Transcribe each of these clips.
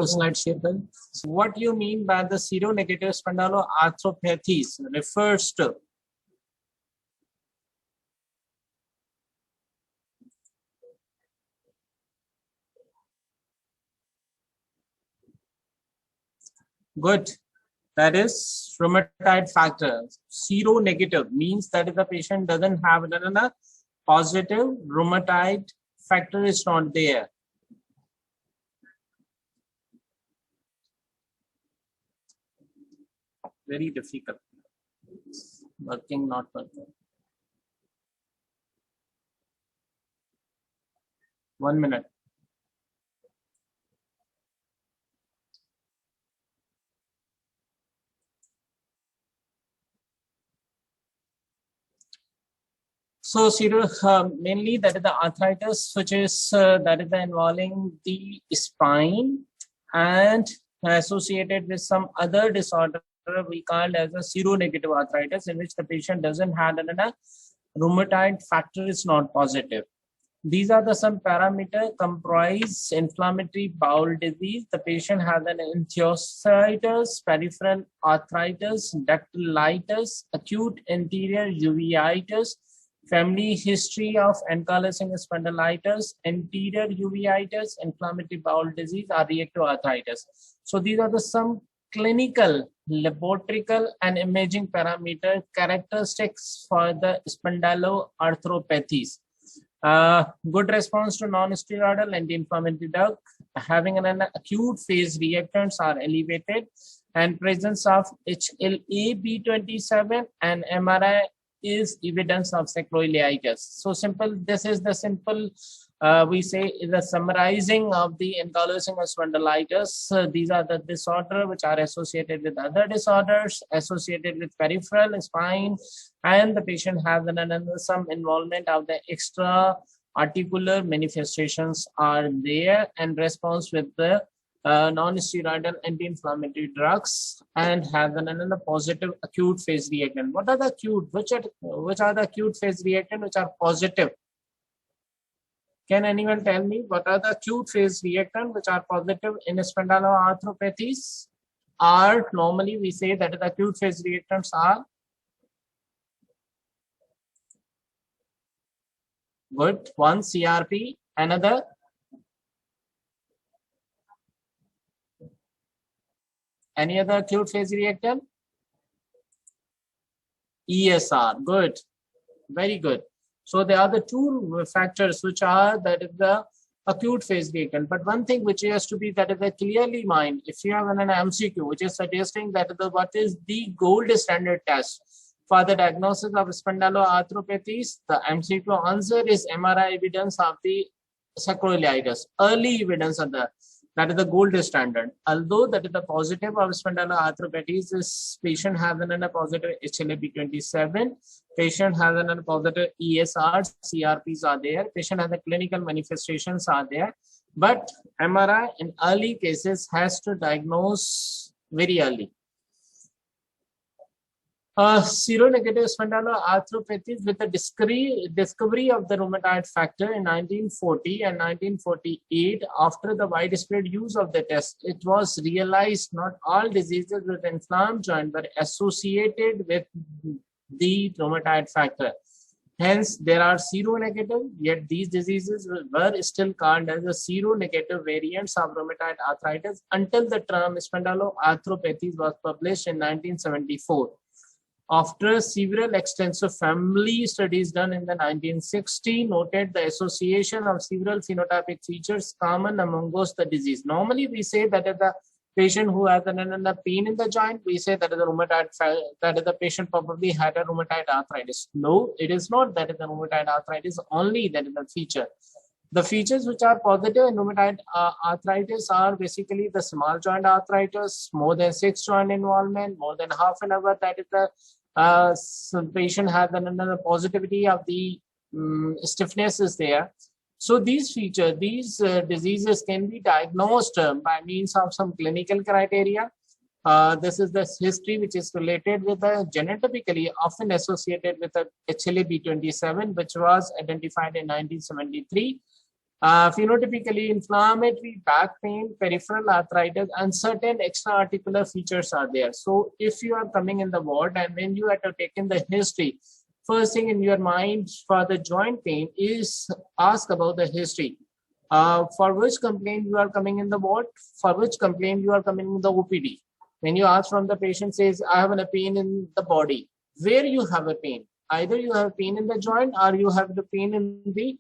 slide share kar. So what you mean by the seronegative spondyloarthropathies refers to good. That is rheumatoid factor. Seronegative means that if the patient doesn't have a positive rheumatoid factor is not there. Very difficult. Working, not working. 1 minute. So mainly that is the arthritis, which is that is involving the spine and associated with some other disorder we called as a seronegative arthritis, in which the patient doesn't have a rheumatoid factor is not positive. These are the some parameters comprise inflammatory bowel disease. The patient has an enthesitis, peripheral arthritis, dactylitis, acute anterior uveitis, family history of ankylosing spondylitis, anterior uveitis, inflammatory bowel disease, or reactive arthritis. So these are the some clinical, laboratory, and imaging parameter characteristics for the spondyloarthropathies. Good response to non-steroidal anti-inflammatory drug, having an acute phase reactants are elevated, and presence of HLA-B27 and MRI is evidence of sacroiliitis. So simple. This is the simple. We say is a summarizing of the ankylosing spondylitis. These are the disorders which are associated with other disorders associated with peripheral spine, and the patient has some involvement of the extra articular manifestations are there, and response with the non-steroidal anti-inflammatory drugs, and have another positive acute phase reactant. What are the acute? Which are the acute phase reactant which are positive? Can anyone tell me what are the acute phase reactant which are positive in spondyloarthropathies? Are normally we say that the acute phase reactants are good. One CRP, another any other acute phase reactant? ESR. Good, very good. So there are the two factors which are that is the acute phase reactant. But one thing which has to be that is clearly mind. If you have an MCQ which is suggesting that what is the gold standard test for the diagnosis of spondyloarthropathies, the MCQ answer is MRI evidence of the sacroiliitis. Early evidence of that is the gold standard. Although that is the positive of spondyloarthropathies, this patient has a positive HLA-B27, patient has a positive ESR, CRPs are there, patient has the clinical manifestations are there, but MRI in early cases has to diagnose very early. Seronegative spondyloarthropathies with the discovery of the rheumatoid factor in 1940 and 1948, after the widespread use of the test, it was realized not all diseases with inflamed joint were associated with the rheumatoid factor. Hence, there are seronegative, yet these diseases were still called as the seronegative variants of rheumatoid arthritis until the term spondyloarthropathies was published in 1974. After several extensive family studies done in the 1960s, noted the association of several phenotypic features common among those the disease. Normally, we say that the patient who has a pain in the joint, we say that is the rheumatoid, that is the patient probably had a rheumatoid arthritis. No, it is not that is the rheumatoid arthritis only that is the feature. The features which are positive in rheumatoid arthritis are basically the small joint arthritis, more than 6 joint involvement, more than half an hour, that is the patient has another positivity of the stiffness is there. So these features, these diseases can be diagnosed by means of some clinical criteria. This is the history which is related with the genotypically often associated with the HLA-B27, which was identified in 1973. Phenotypically, inflammatory back pain, peripheral arthritis, and certain extra-articular features are there. So if you are coming in the ward and when you have taken the history, first thing in your mind for the joint pain is ask about the history. For which complaint you are coming in the ward, for which complaint you are coming in the OPD. When you ask from the patient says, I have a pain in the body, where you have a pain? Either you have pain in the joint or you have the pain in the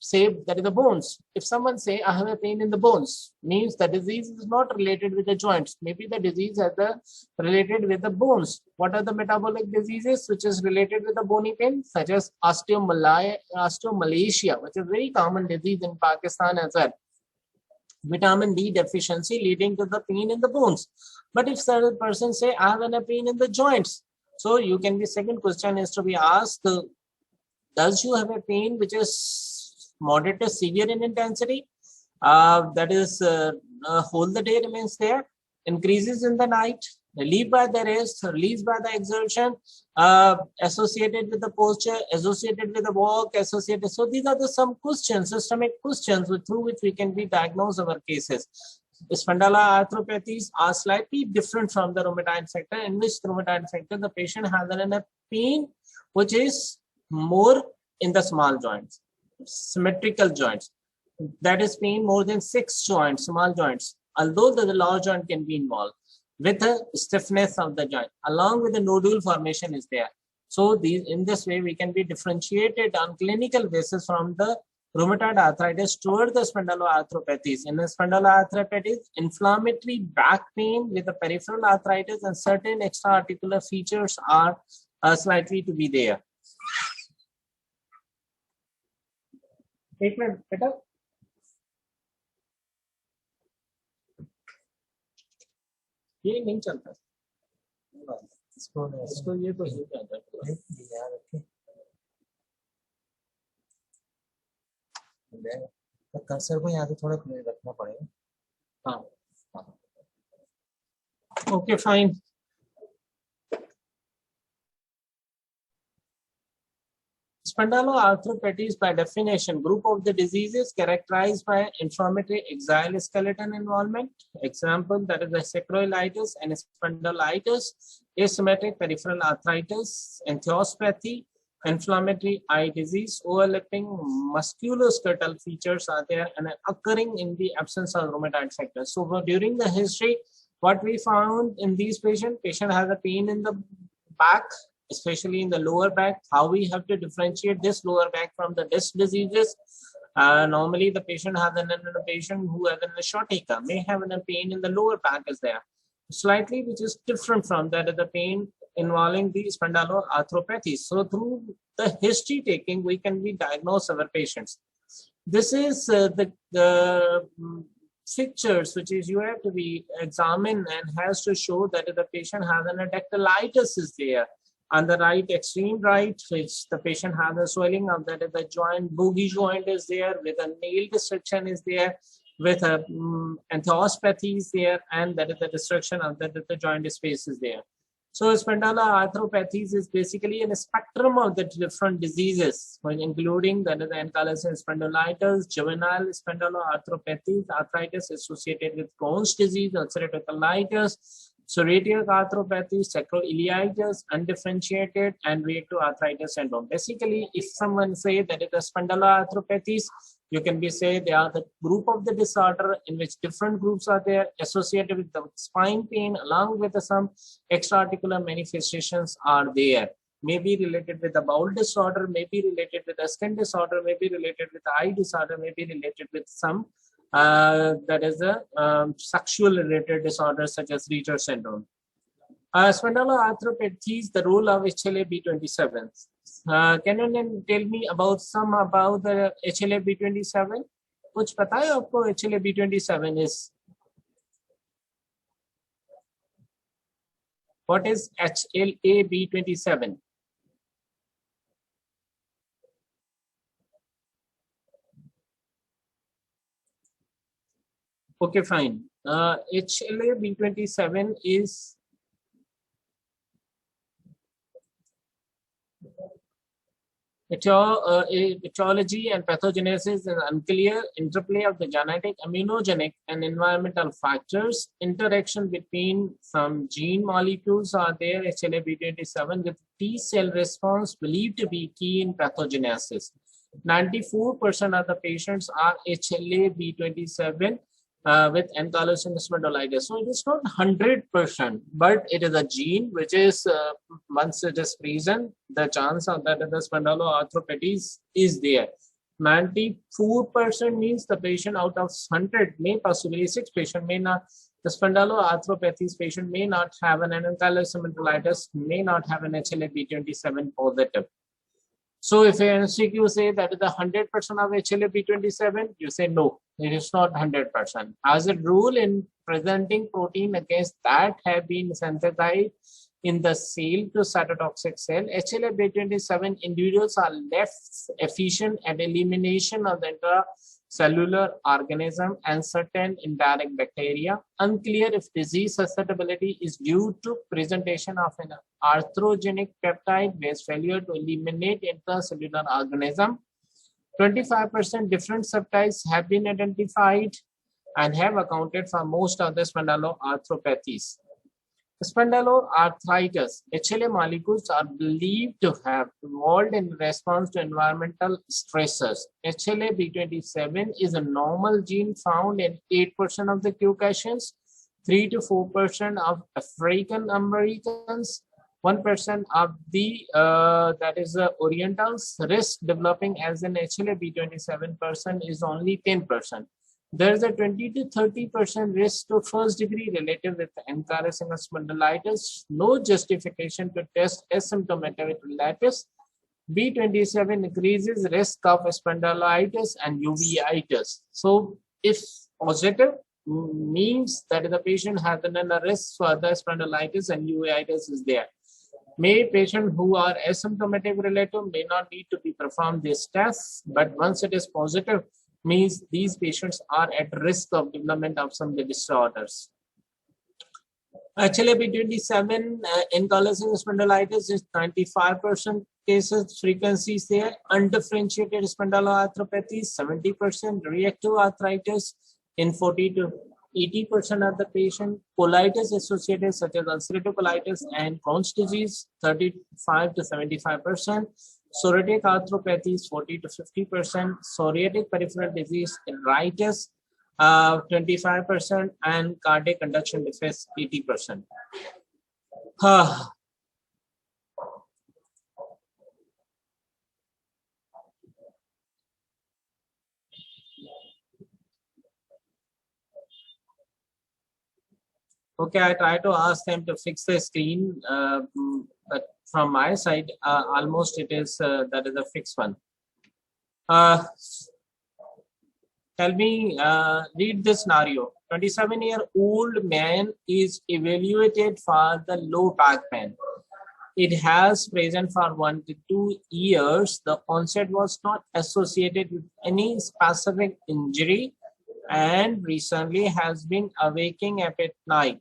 say that is the bones. If someone say I have a pain in the bones, means the disease is not related with the joints. Maybe the disease has the related with the bones. What are the metabolic diseases which is related with the bony pain, such as osteomalacia, which is very common disease in Pakistan as well. Vitamin D deficiency leading to the pain in the bones. But if certain person say I have a pain in the joints, so you can be, second question is to be asked, does you have a pain which is moderate to severe in intensity, that is whole the day remains there, increases in the night, relieved by the rest, released by the exertion, associated with the posture, associated with the walk, associated. So these are the some questions, systemic questions through which we can be diagnose our cases. Spondyloarthropathies are slightly different from the rheumatoid factor, in which the rheumatoid factor the patient has a pain which is more in the small joints, symmetrical joints, that is pain more than 6 joints, small joints, although the large joint can be involved with a stiffness of the joint along with the nodule formation is there. So these, in this way we can be differentiated on clinical basis from the rheumatoid arthritis toward the spondyloarthropathies. In the spondyloarthropathies, inflammatory back pain with the peripheral arthritis and certain extra-articular features are slightly to be there. एक minute बेटा, ये नहीं चलता इसको ये तो हो जाता है, कर्सर को यहाँ पे थोड़ा खुले रखना पड़ेगा. हाँ, okay fine. Spondyloarthropathies, by definition, group of the diseases characterized by inflammatory axial skeleton involvement. Example, that is the sacroiliitis and spondylitis, asymmetric peripheral arthritis, entheopathy, inflammatory eye disease, overlapping musculoskeletal features are there and occurring in the absence of rheumatoid factors. So during the history, what we found in these patients, patient has a pain in the back, especially in the lower back. How we have to differentiate this lower back from the disc diseases? Normally the patient has a patient who has a sciatica may have a pain in the lower back is there, slightly which is different from that of the pain involving the spondyloarthropathy. So through the history taking, we can be diagnose our patients. This is the pictures which is you have to be examined and has to show that the patient has an dactylitis is there. On the right, extreme right, which the patient has a swelling of that the joint, boogie joint is there, with a nail destruction is there, with a entheopathy is there, and that is the destruction of the joint space is there. So spondyloarthropathies is basically a spectrum of the different diseases, including that is the ankylosing spondylitis, juvenile spondyloarthropathies, arthritis associated with Crohn's disease, ulcerative colitis, psoriatic arthropathy, sacroiliitis, undifferentiated, and reactive arthritis syndrome. Basically, if someone say that it is spondyloarthropathies, you can be say they are the group of the disorder in which different groups are there associated with the spine pain, along with some extra-articular manifestations are there. May be related with the bowel disorder, may be related with the skin disorder, may be related with the eye disorder, may be related with some that is a sexual related disorders such as Richter syndrome. Spondyloarthropathies, the role of HLA-B27. Can you tell me about some about the HLA-B27? कुछ पता है आपको HLA-B27 is? What is HLA-B27? Okay, fine. HLA-B27 is Etiology and pathogenesis is unclear. Interplay of the genetic, immunogenic, and environmental factors. Interaction between some gene molecules are there. HLA-B27 with T cell response believed to be key in pathogenesis. 94% of the patients are HLA-B27 with ankylosing spondylitis. So it is not 100%, but it is a gene which is, once it is present, the chance of that the spondyloarthropathies is there. 94% means the patient out of 100 may possibly 6 patient may not, the spondyloarthropathies patient may not have an ankylosing spondylitis, may not have an HLA-B27 positive. So if an MCQ say that is the 100% of HLA-B27, you say no, it is not 100%. As a rule, in presenting protein against that have been synthesized in the cell to cytotoxic cell, HLA-B27 individuals are less efficient at elimination of the intracellular organism and certain indirect bacteria. Unclear if disease susceptibility is due to presentation of an arthrogenic peptide-based failure to eliminate intracellular organism. 25% different subtypes have been identified and have accounted for most of the spondyloarthropathies. Spondyloarthritis, HLA molecules are believed to have evolved in response to environmental stressors. HLA-B27 is a normal gene found in 8% of the Caucasians, 3 to 4% of African Americans, 1% of the Orientals. Risk developing as an HLA-B27 person is only 10%. There is a 20 to 30% risk to first degree relative with ankylosing spondylitis. No justification to test asymptomatic relapse. B27 increases risk of spondylitis and uveitis. So if positive means that the patient has a risk for the spondylitis and uveitis is there. May patients who are asymptomatic relative may not need to be performed this test, but once it is positive, means these patients are at risk of development of some disorders. HLA-B27 ankylosing spondylitis is 95% cases frequencies there. Undifferentiated spondyloarthropathy 70%. Reactive arthritis in 40 to 80% of the patient. Colitis associated such as ulcerative colitis and Crohn's disease 35 to 75%. Psoriatic arthropathies 40 to 50%, psoriatic peripheral disease arthritis 25%, and cardiac conduction defects 80%. Okay, I try to ask them to fix the screen, but from my side, almost it is that is a fixed one. Tell me, read this scenario. 27-year-old man is evaluated for the low back pain. It has present for 1 to 2 years. The onset was not associated with any specific injury and recently has been awaking up at night.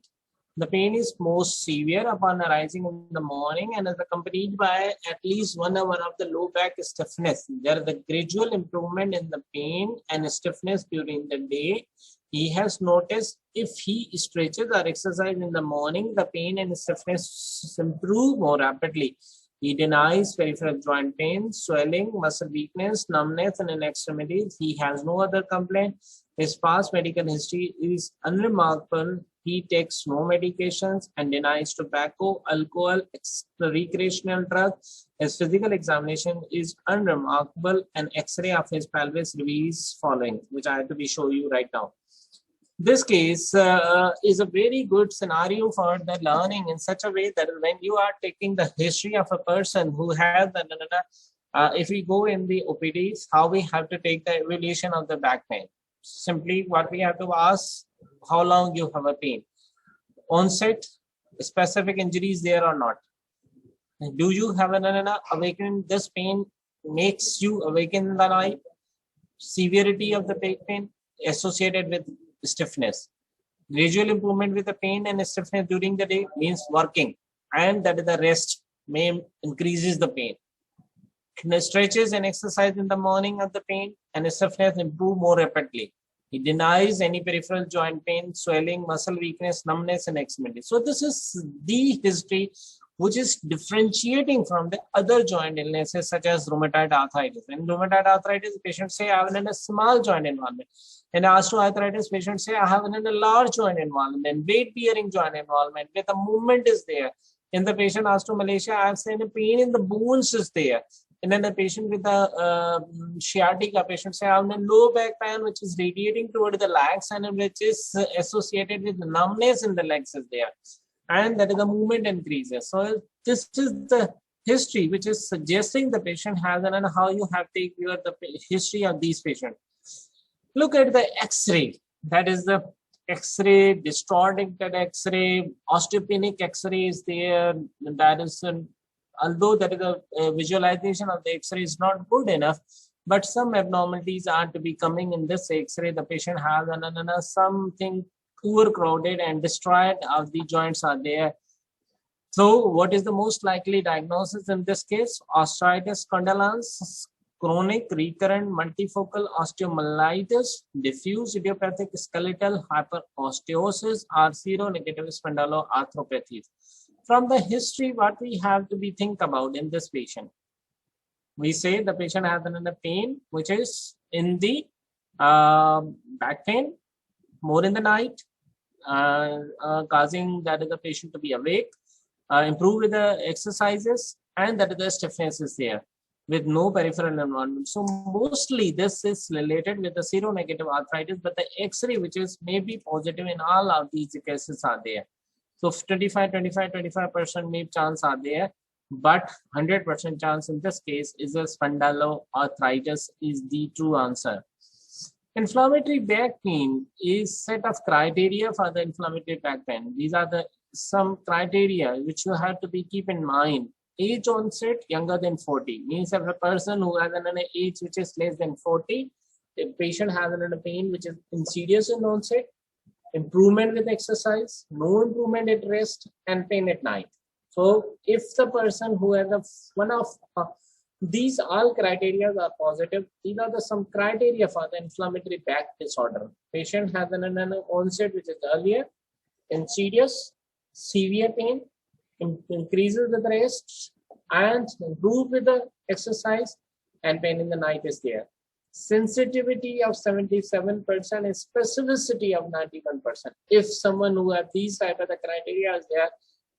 The pain is most severe upon arising in the morning and is accompanied by at least 1 hour of the low back stiffness. There is a gradual improvement in the pain and stiffness during the day. He has noticed if he stretches or exercises in the morning, the pain and stiffness improve more rapidly. He denies peripheral joint pain, swelling, muscle weakness, numbness, and in extremities. He has no other complaint. His past medical history is unremarkable. He takes no medications and denies tobacco, alcohol, recreational drugs. His physical examination is unremarkable. An X-ray of his pelvis reveals following, which I have to show you right now. This case is a very good scenario for the learning in such a way that when you are taking the history of a person who has if we go in the OPDs, how we have to take the evaluation of the back pain. Simply what we have to ask, how long you have a pain, onset, specific injuries there or not. Do you have an awakening? This pain makes you awaken in the night. Severity of the back pain associated with stiffness. Gradual improvement with the pain and stiffness during the day means working, and that is the rest may increases the pain. stretches and exercise in the morning of the pain and stiffness improve more rapidly. He denies any peripheral joint pain, swelling, muscle weakness, numbness, and extremity. So this is the history which is differentiating from the other joint illnesses such as rheumatoid arthritis. In rheumatoid arthritis, patients say I have a small joint involvement. In osteoarthritis, patients say I have a large joint involvement and weight-bearing joint involvement where the movement is there. In the patient osteomalacia, I have seen a pain in the bones is there. And then a patient with a sciatica, patient say I have a low back pain which is radiating toward the legs and which is associated with numbness in the legs is there. And that is the movement increases. So this is the history which is suggesting the patient has and how you have to take your the history of these patients. Look at the X-ray. That is the X-ray, distorted X-ray, osteopenic X-ray is there. That is although that is a visualization of the X-ray is not good enough, but some abnormalities are to be coming in this X-ray. The patient has something overcrowded and destroyed of the joints are there. So what is the most likely diagnosis in this case? Osteoitis condylens, chronic recurrent multifocal osteomyelitis, diffuse idiopathic skeletal hyperosteosis, or seronegative spondyloarthropathies. From the history, what we have to be think about in this patient, we say the patient has a pain which is in the back pain, more in the night, causing that is the patient to be awake, improve with the exercises, and that is the stiffness is there with no peripheral involvement. So mostly this is related with the seronegative arthritis, but the X-ray which is maybe positive in all of these cases are there. So 25% maybe chance are there, but 100% chance in this case is a spondyloarthritis is the true answer. Inflammatory back pain is set of criteria for the inflammatory back pain. These are the some criteria which you have to be keep in mind. Age onset younger than 40 means if a person who has an age which is less than 40, the patient has a pain which is insidious in onset, improvement with exercise, no improvement at rest, and pain at night. So if the person who has one of these all criteria are positive, these are the some criteria for the inflammatory back disorder. Patient has an onset which is earlier, insidious, severe pain, increases with rest, and improve with the exercise, and pain in the night is there. Sensitivity of 77% is specificity of 91%. If someone who have these type of the criteria is there,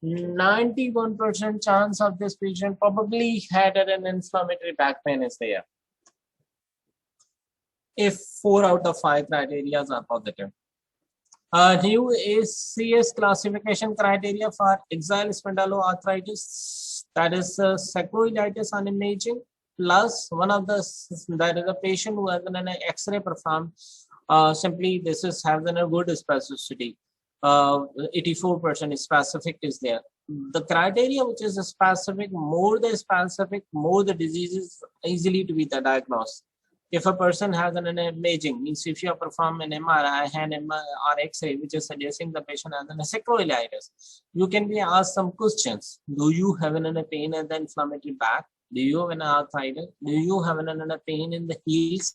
91% chance of this patient probably had an inflammatory back pain is there. If 4 out of 5 criteria are positive. New ACS classification criteria for axial spondyloarthritis, that is sacroiliitis on imaging, plus one of the that is a patient who has an X-ray performed. Simply this is has a good specificity. 84% specific is there. The criteria which is specific, more the specific, more the diseases easily to be diagnosed. If a person has an imaging, means if you perform an MRI and or X-ray, which is suggesting the patient has a sacroiliitis, you can be asked some questions. Do you have an pain in the inflammatory back? Do you have an arthritis? Do you have an pain in the heels?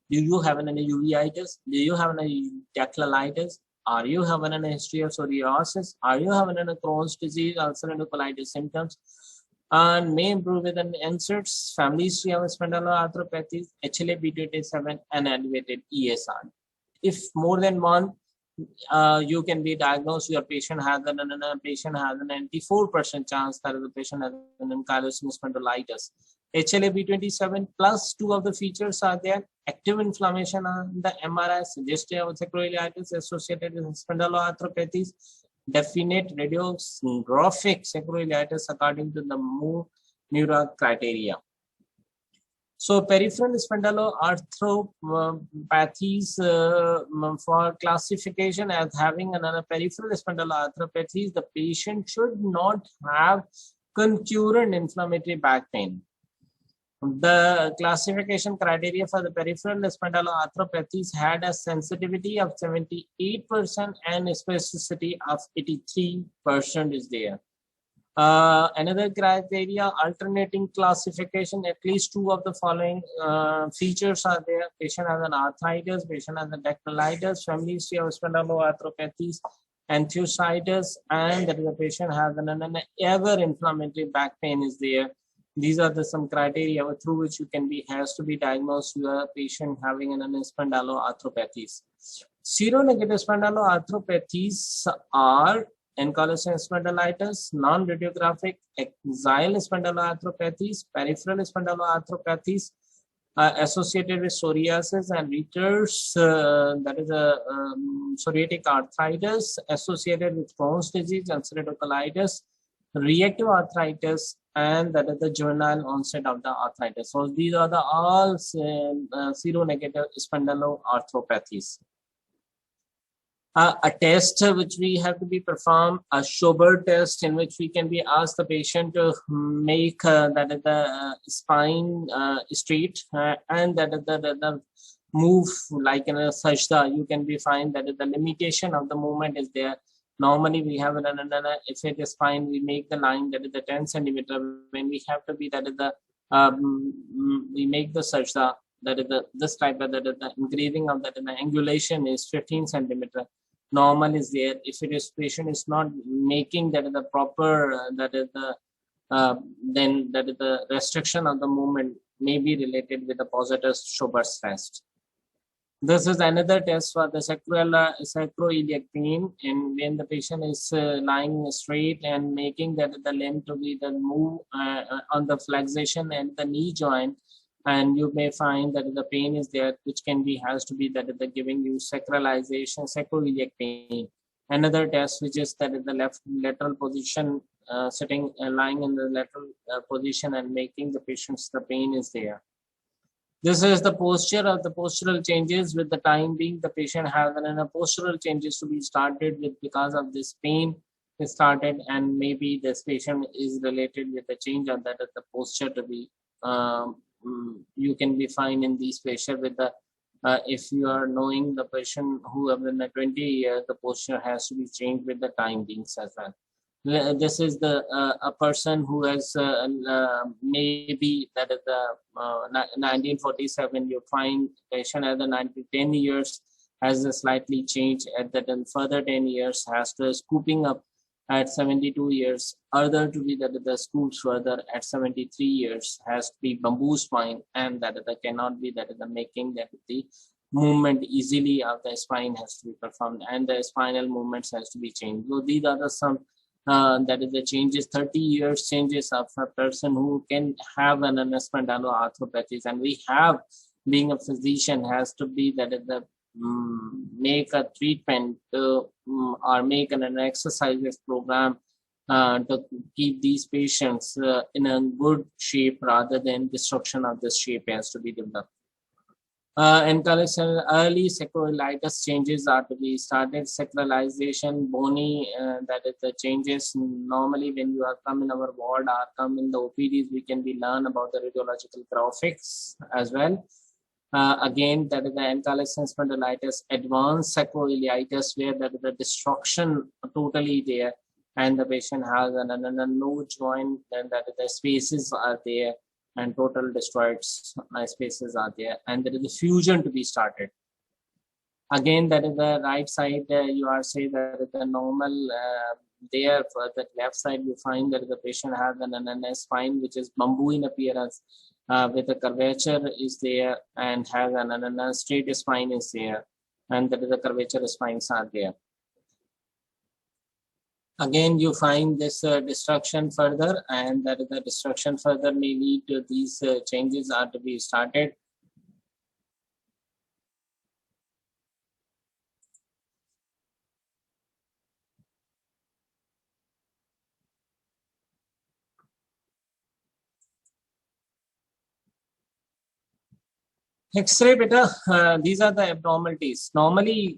Do you have an uveitis? Do you have an dactylitis? Are you having a history of psoriasis? Are you having a Crohn's disease, ulcerative colitis symptoms? And may improve with an inserts, family history of spondyloarthropathies, HLA-B27, and elevated ESR. If more than one, you can be diagnosed. Your patient has an 94% chance that the patient has an ankylosing spondylitis. HLA-B27 plus 2 of the features are there. Active inflammation on the MRI suggestive of sacroiliitis associated with spondyloarthropathies. Definite radiographic sacroiliitis according to the Mura criteria. So peripheral spondyloarthropathies for classification as having another peripheral spondyloarthropathies, the patient should not have concurrent inflammatory back pain. The classification criteria for the peripheral spondyloarthropathies had a sensitivity of 78% and a specificity of 83% is there. Another criteria, alternating classification, at least two of the following features are there. Patient has an arthritis, patient has a dactylitis, family history of spondyloarthropathies, enthesitis, and that the patient has an ever inflammatory back pain is there. These are the some criteria through which you can be has to be diagnosed your patient having an spondyloarthropathies. Seronegative spondyloarthropathies are ankylosing spondylitis, non-radiographic axial spondyloarthropathies, peripheral spondyloarthropathies associated with psoriasis and Retter's, that is a psoriatic arthritis associated with Crohn's disease and ulcerative colitis, reactive arthritis, and that is the juvenile onset of the arthritis. So these are the all seronegative spondyloarthropathies. A test which we have to be performed, a Schobert test, in which we can be asked the patient to make that is the spine straight and that is the move like in a sajda. You can be find that the limitation of the movement is there. Normally we have if it is fine, we make the line that is the 10 centimeter. When we have to be that is the we make the sajda, that is the this type of that is the engraving of that, the angulation is 15 centimeter. Normal is there. If it is patient is not making that is the proper that is the then that is the restriction of the movement may be related with the positive Schobert's test. This is another test for the sacroiliac pain, and when the patient is lying straight and making that the limb to be the move on the flexation and the knee joint, and you may find that the pain is there, which can be has to be that the giving you sacralization, sacroiliac pain. Another test which is that is the left lateral position, sitting lying in the lateral position and making the patient's the pain is there. This is the posture of the postural changes. With the time being, the patient has a postural changes to be started with because of this pain is started, and maybe this patient is related with the change of that of the posture to be. You can be fine in these patient with the if you are knowing the patient who have been 20 years, the posture has to be changed with the time being as well. This is the a person who has maybe that is the 1947. You find patient at the 10 years has a slightly changed at that, and further 10 years has the scooping up at 72 years. Other to be that the scoops further at 73 years has to be bamboo spine, and that cannot be that the making that the movement easily of the spine has to be performed, and the spinal movements has to be changed. So these are the some that is the changes, 30 years changes of a person who can have an spondyloarthropathies, and we have, being a physician, has to be that is the make a treatment or make an exercises program to keep these patients in a good shape rather than destruction of the shape has to be developed. Early sacroiliitis changes are to be started. Sacralization, bony, that is the changes. Normally when you are come in our ward or come in the OPDs, we can be learn about the radiological graphics as well. Again, that is the ankylosing spondylitis, advanced sacroiliitis, where that is the destruction totally there, and the patient has a no joint, and that is the spaces are there, and total destroyed spaces are there, and there is a fusion to be started. Again, that is the right side, you are say that the normal there. For the left side, you find that the patient has an spine which is bamboo in appearance, with a curvature is there, and has an straight spine is there, and that is the curvature spines are there. Again, you find this destruction further, and that the destruction further may lead to these changes are to be started. X-ray beta, these are the abnormalities. Normally,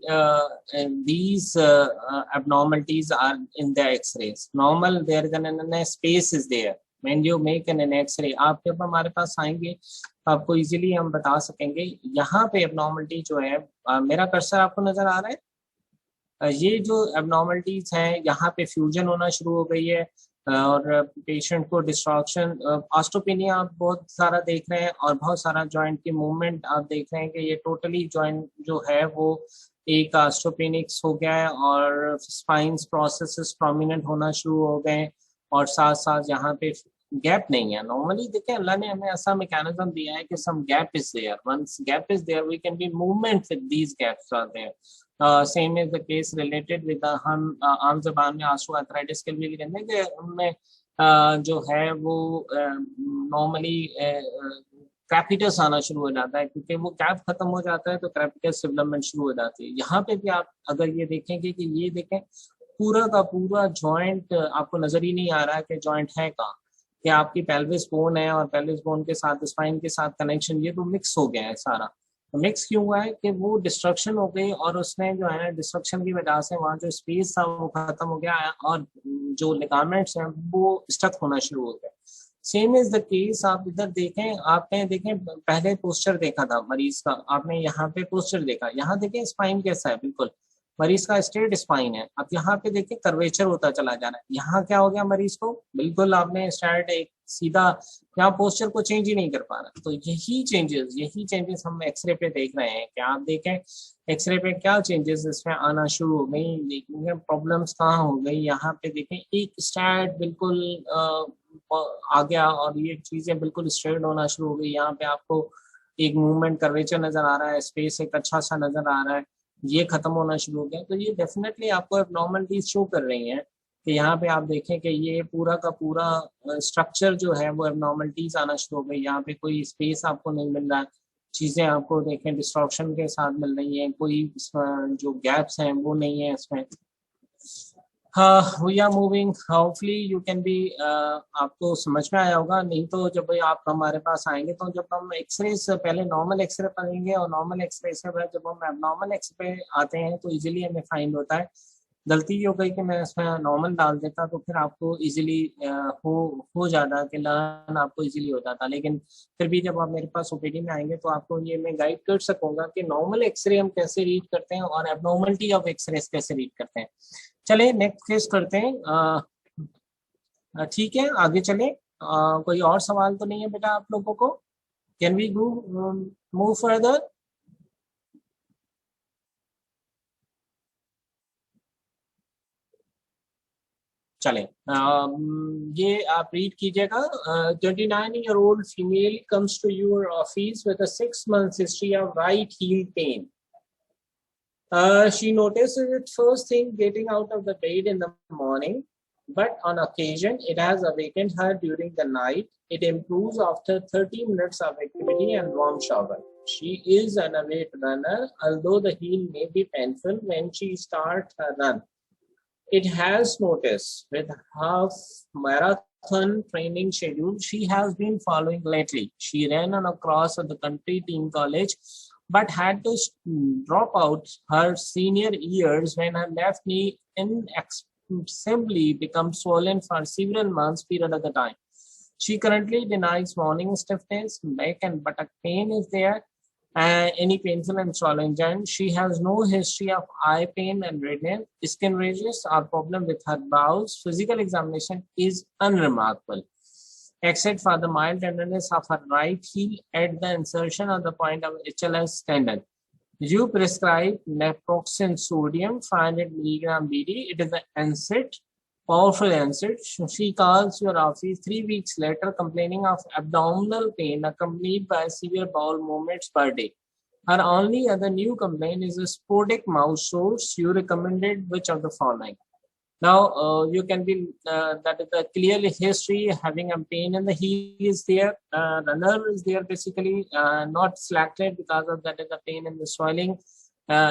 these abnormalities are in the X-rays. Normal, there is an space is there. When you make an X-ray, आप जब हमारे पास आएंगे तो आपको easily हम बता सकेंगे. यहाँ पे abnormality जो है, मेरा कर्सर आपको नजर आ रहा है. ये जो abnormalities हैं, यहाँ पे फ्यूजन होना शुरू हो गई है, और पेशेंट को डिस्ट्रॉक्शन, ऑस्टोपेनिया आप बहुत सारा देख रहे हैं और बहुत सारा जॉइंट की मूवमेंट आप देख रहे हैं कि ये टोटली जॉइंट जो है वो एक ऑस्टोपेनिक्स हो गया है और स्पाइन्स प्रोसेसेस प्रोमिनेंट होना शुरू हो गए और साथ साथ यहाँ पे गैप नहीं है। नॉर्मली देखें अल्लाह ने हमें ऐसा मैकेनिज्म दिया है कि some gap is there, once gap is there we can be movement with these gaps are there. Same is the case related with हम आम जबान में आंसू आर्थराइटिस के लिए भी कहते हैं कि उनमें जो है वो नॉर्मली क्रैपिटस आना शुरू हो जाता है, क्योंकि वो गैप खत्म हो जाता है तो क्रैपिटस डेवलपमेंट शुरू हो जाती है। यहाँ पे भी आप अगर ये देखेंगे कि ये देखें पूरा का पूरा जॉइंट आपको नजर ही नहीं आ रहा है कि जॉइंट है कहाँ, कि आपकी पेल्विस बोन है और पेल्विस बोन के साथ स्पाइन के साथ कनेक्शन ये तो मिक्स हो गया है सारा। तो मिक्स क्यों हुआ है कि वो डिस्ट्रक्शन हो गई और उसने जो है ना डिस्ट्रक्शन की वजह से वहाँ जो स्पेस था वो खत्म हो गया और जो लिगामेंट्स हैं वो स्टक होना शुरू हो गए। सेम इज द केस आप इधर देखें, आपने देखें पहले पोस्चर देखा था मरीज का, आपने यहाँ पे पोस्चर देखा, यहाँ देखें स्पाइन कैसा है, बिल्कुल मरीज का स्ट्रेट स्पाइन है। अब यहाँ पे देखिए कर्वेचर होता चला जा रहा है, यहाँ क्या हो गया मरीज को, बिल्कुल आपने स्ट्रेट एक सीधा यहाँ पोस्चर को चेंज ही नहीं कर पा रहा। तो यही चेंजेस हम एक्सरे पे देख रहे हैं कि आप देखें एक्सरे पे क्या चेंजेस इसमें आना शुरू हो गई, देखेंगे प्रॉब्लम्स कहाँ हो गई। यहाँ पे देखें एक स्ट्रेट बिल्कुल आ गया और ये चीजें बिल्कुल स्ट्रेट होना शुरू हो गई। यहाँ पे आपको एक मूवमेंट कर्वेचर नजर आ रहा है, स्पेस एक अच्छा सा नजर आ रहा है, ये खत्म होना शुरू हो गया। तो ये डेफिनेटली आपको एबनॉर्मलिटीज शो कर रही हैं कि यहाँ पे आप देखें कि ये पूरा का पूरा स्ट्रक्चर जो है वो एबनॉर्मलिटीज आना शुरू हो गई। यहाँ पे कोई स्पेस आपको नहीं मिल रहा है, चीजें आपको देखें डिस्ट्रॉक्शन के साथ मिल रही हैं, कोई जो गैप्स हैं वो नहीं है इसमें। We are moving, hopefully you can be, आपको समझ में आया होगा। नहीं तो जब आप हमारे पास आएंगे तो जब हम एक्सरे से पहले नॉर्मल एक्सरे पढ़ेंगे और नॉर्मल एक्सरे से बाद जब हम एबनॉर्मल एक्सरे आते हैं तो इजीली हमें फाइंड होता है। गलती ये हो गई कि मैं इसमें नॉर्मल डाल देता तो फिर आपको इजीली हो जाता कि लर्न आपको इजीली हो जाता। लेकिन फिर भी जब आप मेरे पास ओपीडी में आएंगे तो आपको ये मैं गाइड कर सकूंगा कि नॉर्मल एक्सरे हम कैसे रीड करते हैं और एबनॉर्मलिटी ऑफ एक्सरे कैसे रीड करते हैं। चले नेक्स्ट केस करते हैं। ठीक है आगे चले। कोई और सवाल तो नहीं है बेटा आप लोगों को? Can we go move further? चले ये आप रीड कीजिएगा। 29-year-old female comes to your office with a 6 months history of right heel pain. She notices it first thing getting out of the bed in the morning, but on occasion it has awakened her during the night. It improves after 30 minutes of activity and warm shower. She is an avid runner, although the heel may be painful when she starts her run. It has noticed with half marathon training schedule she has been following lately. She ran on across the country team college, but had to drop out her senior years when her left knee inexplicably became swollen for several months period of the time. She currently denies morning stiffness, back and buttock pain is there, any painful and swollen joint. She has no history of eye pain and redness, skin rashes, or problem with her bowels. Physical examination is unremarkable, except for the mild tenderness of her right heel at the insertion of the point of HLS tendon. You prescribe naproxen sodium 500 mg BD. It is an NSAID, powerful NSAID. She calls your office 3 weeks later complaining of abdominal pain accompanied by severe bowel movements per day. Her only other new complaint is a sporadic mouth sores. You recommended which of the following? Now you can be that is the clearly history having a pain in the heel is there, the nerve is there basically, not selected because of that is the pain in the swelling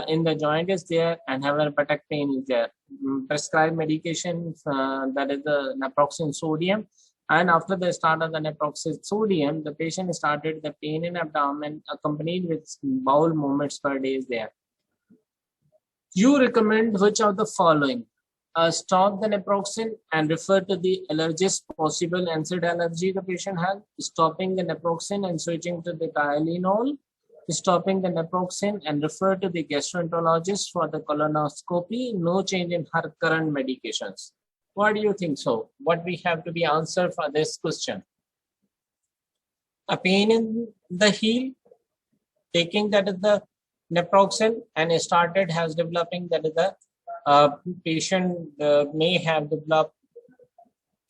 in the joint is there, and however buttock pain is there. Prescribed medication that is the naproxen sodium, and after the start of the naproxen sodium the patient started the pain in abdomen accompanied with bowel movements per day is there. You recommend which of the following? Stop the naproxen and refer to the allergist possible NSAID allergy the patient has. Stopping the naproxen and switching to the Tylenol. Stopping the naproxen and refer to the gastroenterologist for the colonoscopy. No change in her current medications. What do you think so? What we have to be answered for this question? A pain in the heel, taking that is the naproxen and started has developing that is the patient may have developed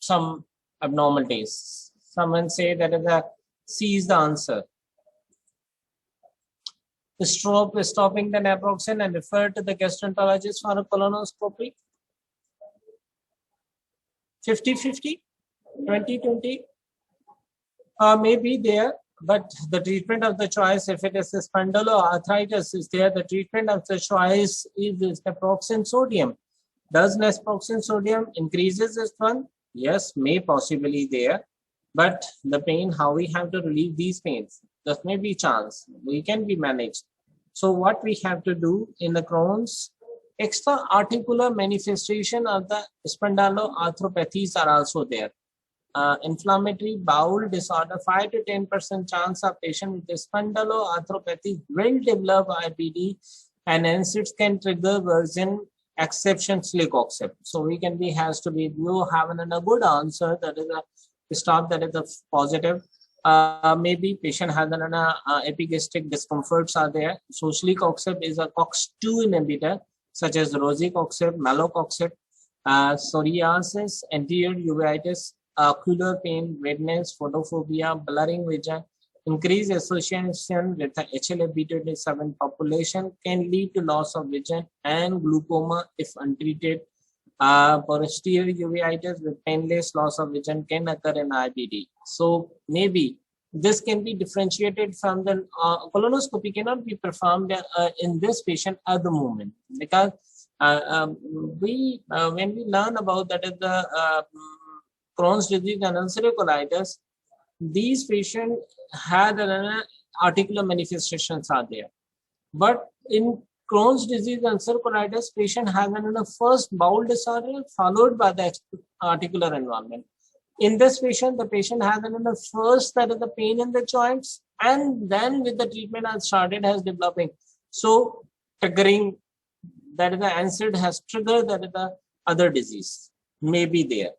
some abnormalities. Someone say that is the C is the answer. Stopping the naproxen and refer to the gastroenterologist for a colonoscopy. 50-50, 20-20, maybe there, but the treatment of the choice, if it is a spondyloarthritis, is there. The treatment of the choice is naproxen sodium. Does naproxen sodium increases this one? Yes, may possibly there, but the pain, how we have to relieve these pains? There may be chance, we can be managed. So what we have to do in the Crohn's, extra articular manifestation of the spondyloarthropathies are also there. Inflammatory bowel disorder, 5 to 10% chance of patient with spondyloarthropathy will develop IBD, and hence it can trigger version exception Slick-Oxib. So we can be has to be you have a good answer that is a stop that is a positive. Maybe patient has an epigastric discomforts are there. So Slick-Oxib is a COX-2 inhibitor such as rosicoxib, melocoxib, psoriasis, anterior uveitis, ocular pain, redness, photophobia, blurring vision, increased association with the HLA-B27 population can lead to loss of vision and glaucoma if untreated. Posterior uveitis with painless loss of vision can occur in IBD. So maybe this can be differentiated from the colonoscopy cannot be performed in this patient at the moment, because when we learn about that is the Crohn's disease and ulcerative colitis, these patients had articular manifestations are there, but in Crohn's disease and ulcerative colitis, patient has a first bowel disorder followed by the articular involvement. In this patient, the patient has first that is the pain in the joints, and then with the treatment has started has developing. So triggering that is the NSAID has triggered that is the other disease may be there.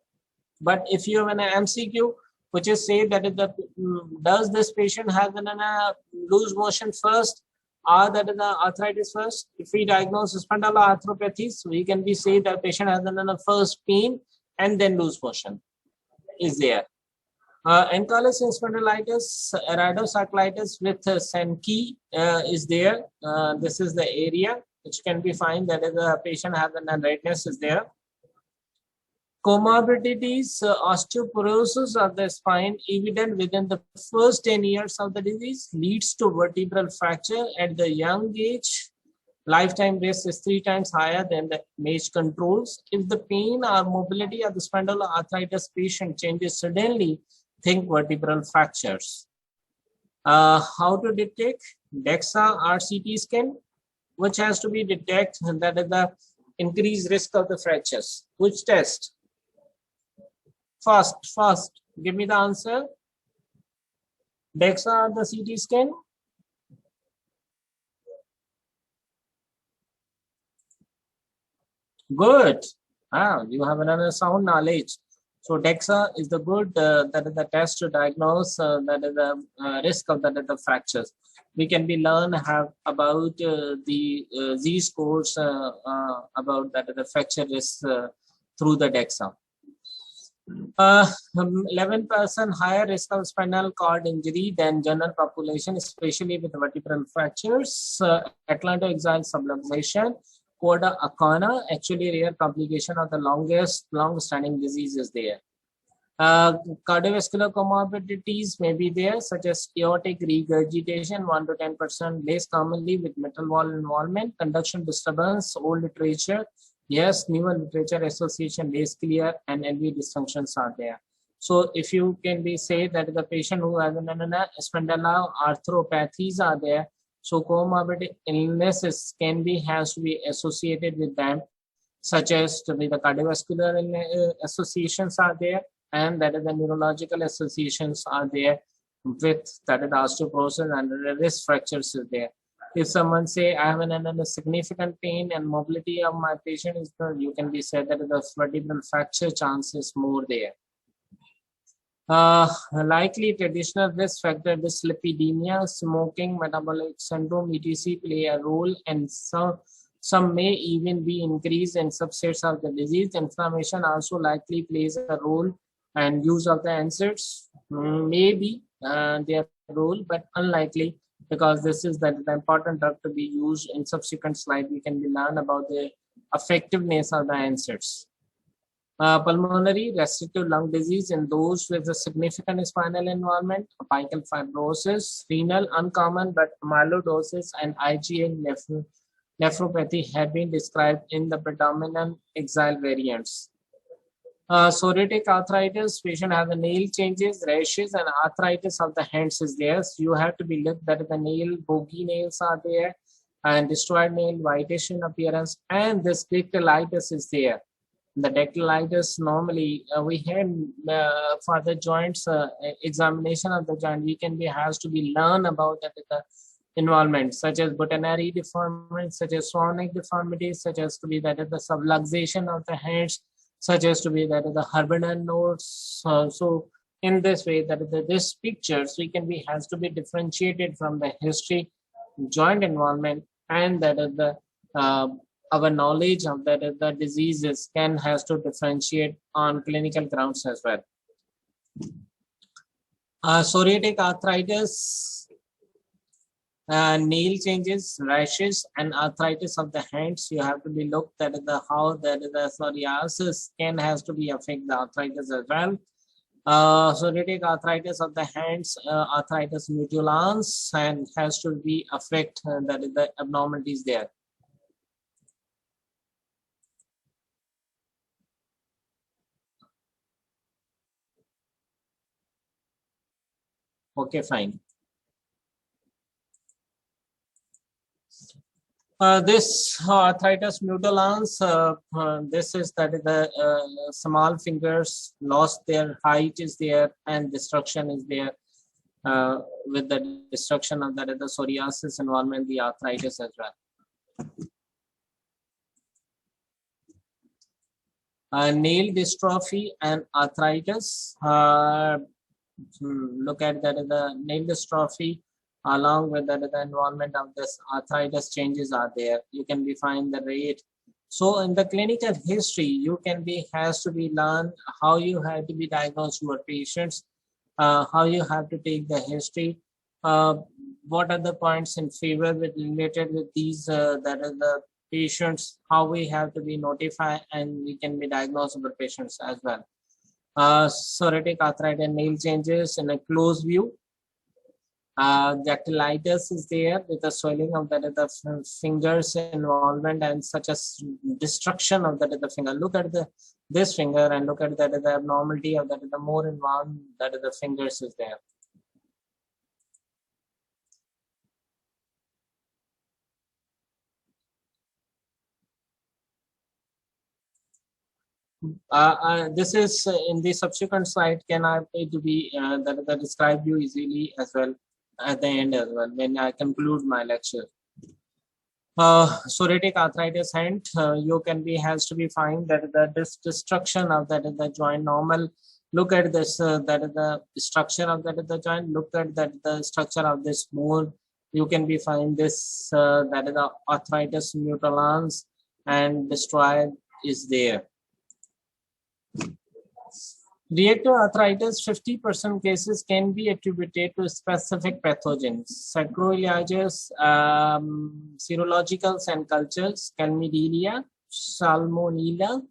But if you have an MCQ which is say that is the does this patient have a loose motion first or that is the arthritis first? If we diagnose spondyloarthropathies, we can be say that patient has a first pain and then loose motion is there. Ankylosing spondylitis, rhabdomyolysis with Sankey is there. This is the area which can be found that is the patient has a redness is there. Comorbidities, osteoporosis of the spine evident within the first 10 years of the disease leads to vertebral fracture at the young age. Lifetime risk is 3 times higher than the age controls. If the pain or mobility of the spondyloarthritis patient changes suddenly, think vertebral fractures. How to detect? DEXA or CT scan, which has to be detected that is the increased risk of the fractures. Which test? First, give me the answer. DEXA or the CT scan? Good. You have another sound knowledge. So DEXA is the good that is the test to diagnose that is the risk of the fractures. We can be learn have about the Z scores about that the fracture risk through the DEXA. 11% higher risk of spinal cord injury than general population, especially with vertebral fractures. Atlantoaxial subluxation. Coda arcana, actually rare complication of the long-standing disease is there. Cardiovascular comorbidities may be there, such as aortic regurgitation, 1 to 10%, less commonly with mitral valve involvement, conduction disturbance, old literature. Yes, newer literature association less clear, and LV dysfunctions are there. So if you can be say that the patient who has spondyloarthropathies are there, so comorbid illnesses can be has to be associated with them, such as with the cardiovascular associations are there, and that is the neurological associations are there with that is the osteoporosis and the wrist fractures is there. If someone say I have a significant pain and mobility of my patient is good, you can be said that the vertebral fracture chance is more there. Likely traditional risk factor, dyslipidemia, smoking, metabolic syndrome, etc. play a role, and some may even be increased in subsets of the disease. Inflammation also likely plays a role, and use of the NSAIDs may be their role, but unlikely, because this is the important drug to be used. In subsequent slide, we can learn about the effectiveness of the NSAIDs. Pulmonary restrictive lung disease in those with a significant spinal involvement, apical fibrosis, renal uncommon, but amyloidosis and IgA nephropathy have been described in the predominant exile variants. Psoriatic arthritis, patient has the nail changes, rashes, and arthritis of the hands is there. So you have to be looked that the nail, bogey nails are there, and destroyed nail, whitish in appearance, and this dactylitis is there. The dactylitis, normally we had for the joints examination of the joint, we can be has to be learn about the involvement, such as Botanieri deformity, such as Swanwick deformity, such as to be that the subluxation of the hands, such as to be that the Herbernan nodes. So in this way, that this pictures we can be has to be differentiated from the history, joint involvement, and that the our knowledge of the diseases has to differentiate on clinical grounds as well. Psoriatic arthritis, nail changes, rashes, and arthritis of the hands. You have to be looked at how the psoriasis has to be affect the arthritis as well. Psoriatic arthritis of the hands, arthritis mutilans, and has to be affect the abnormalities there. Okay, fine. This arthritis mutilans, this is that the small fingers lost their height is there, and destruction is there. With the destruction of that, the psoriasis involvement, the arthritis as well. Nail dystrophy and arthritis. Look at that the nail dystrophy along with the involvement of this arthritis changes are there. You can be find the rate. So in the clinical history, you can be has to be learned how you have to be diagnosed your patients, how you have to take the history, what are the points in favor with related with these that are the patients, how we have to be notified, and we can be diagnosed with patients as well. Psoriatic arthritis nail changes in a close view. Dactylitis is there with the swelling of the fingers involvement and such as destruction of the finger. Look at this finger and look at the abnormality of the more involved that the fingers is there. This is in the subsequent slide. Can I pay to be that describe you easily as well at the end as well when I conclude my lecture. Psoriatic arthritis hand, you can be has to be find that this destruction of the joint normal. Look at this that is the structure of the joint. Look at the structure of this bone. You can be find this that is the arthritis mutilans and destroyed is there. Reactive arthritis, 50% cases can be attributed to specific pathogens. Sacroiliasis, serologicals and cultures, Calmedilia, Salmonella,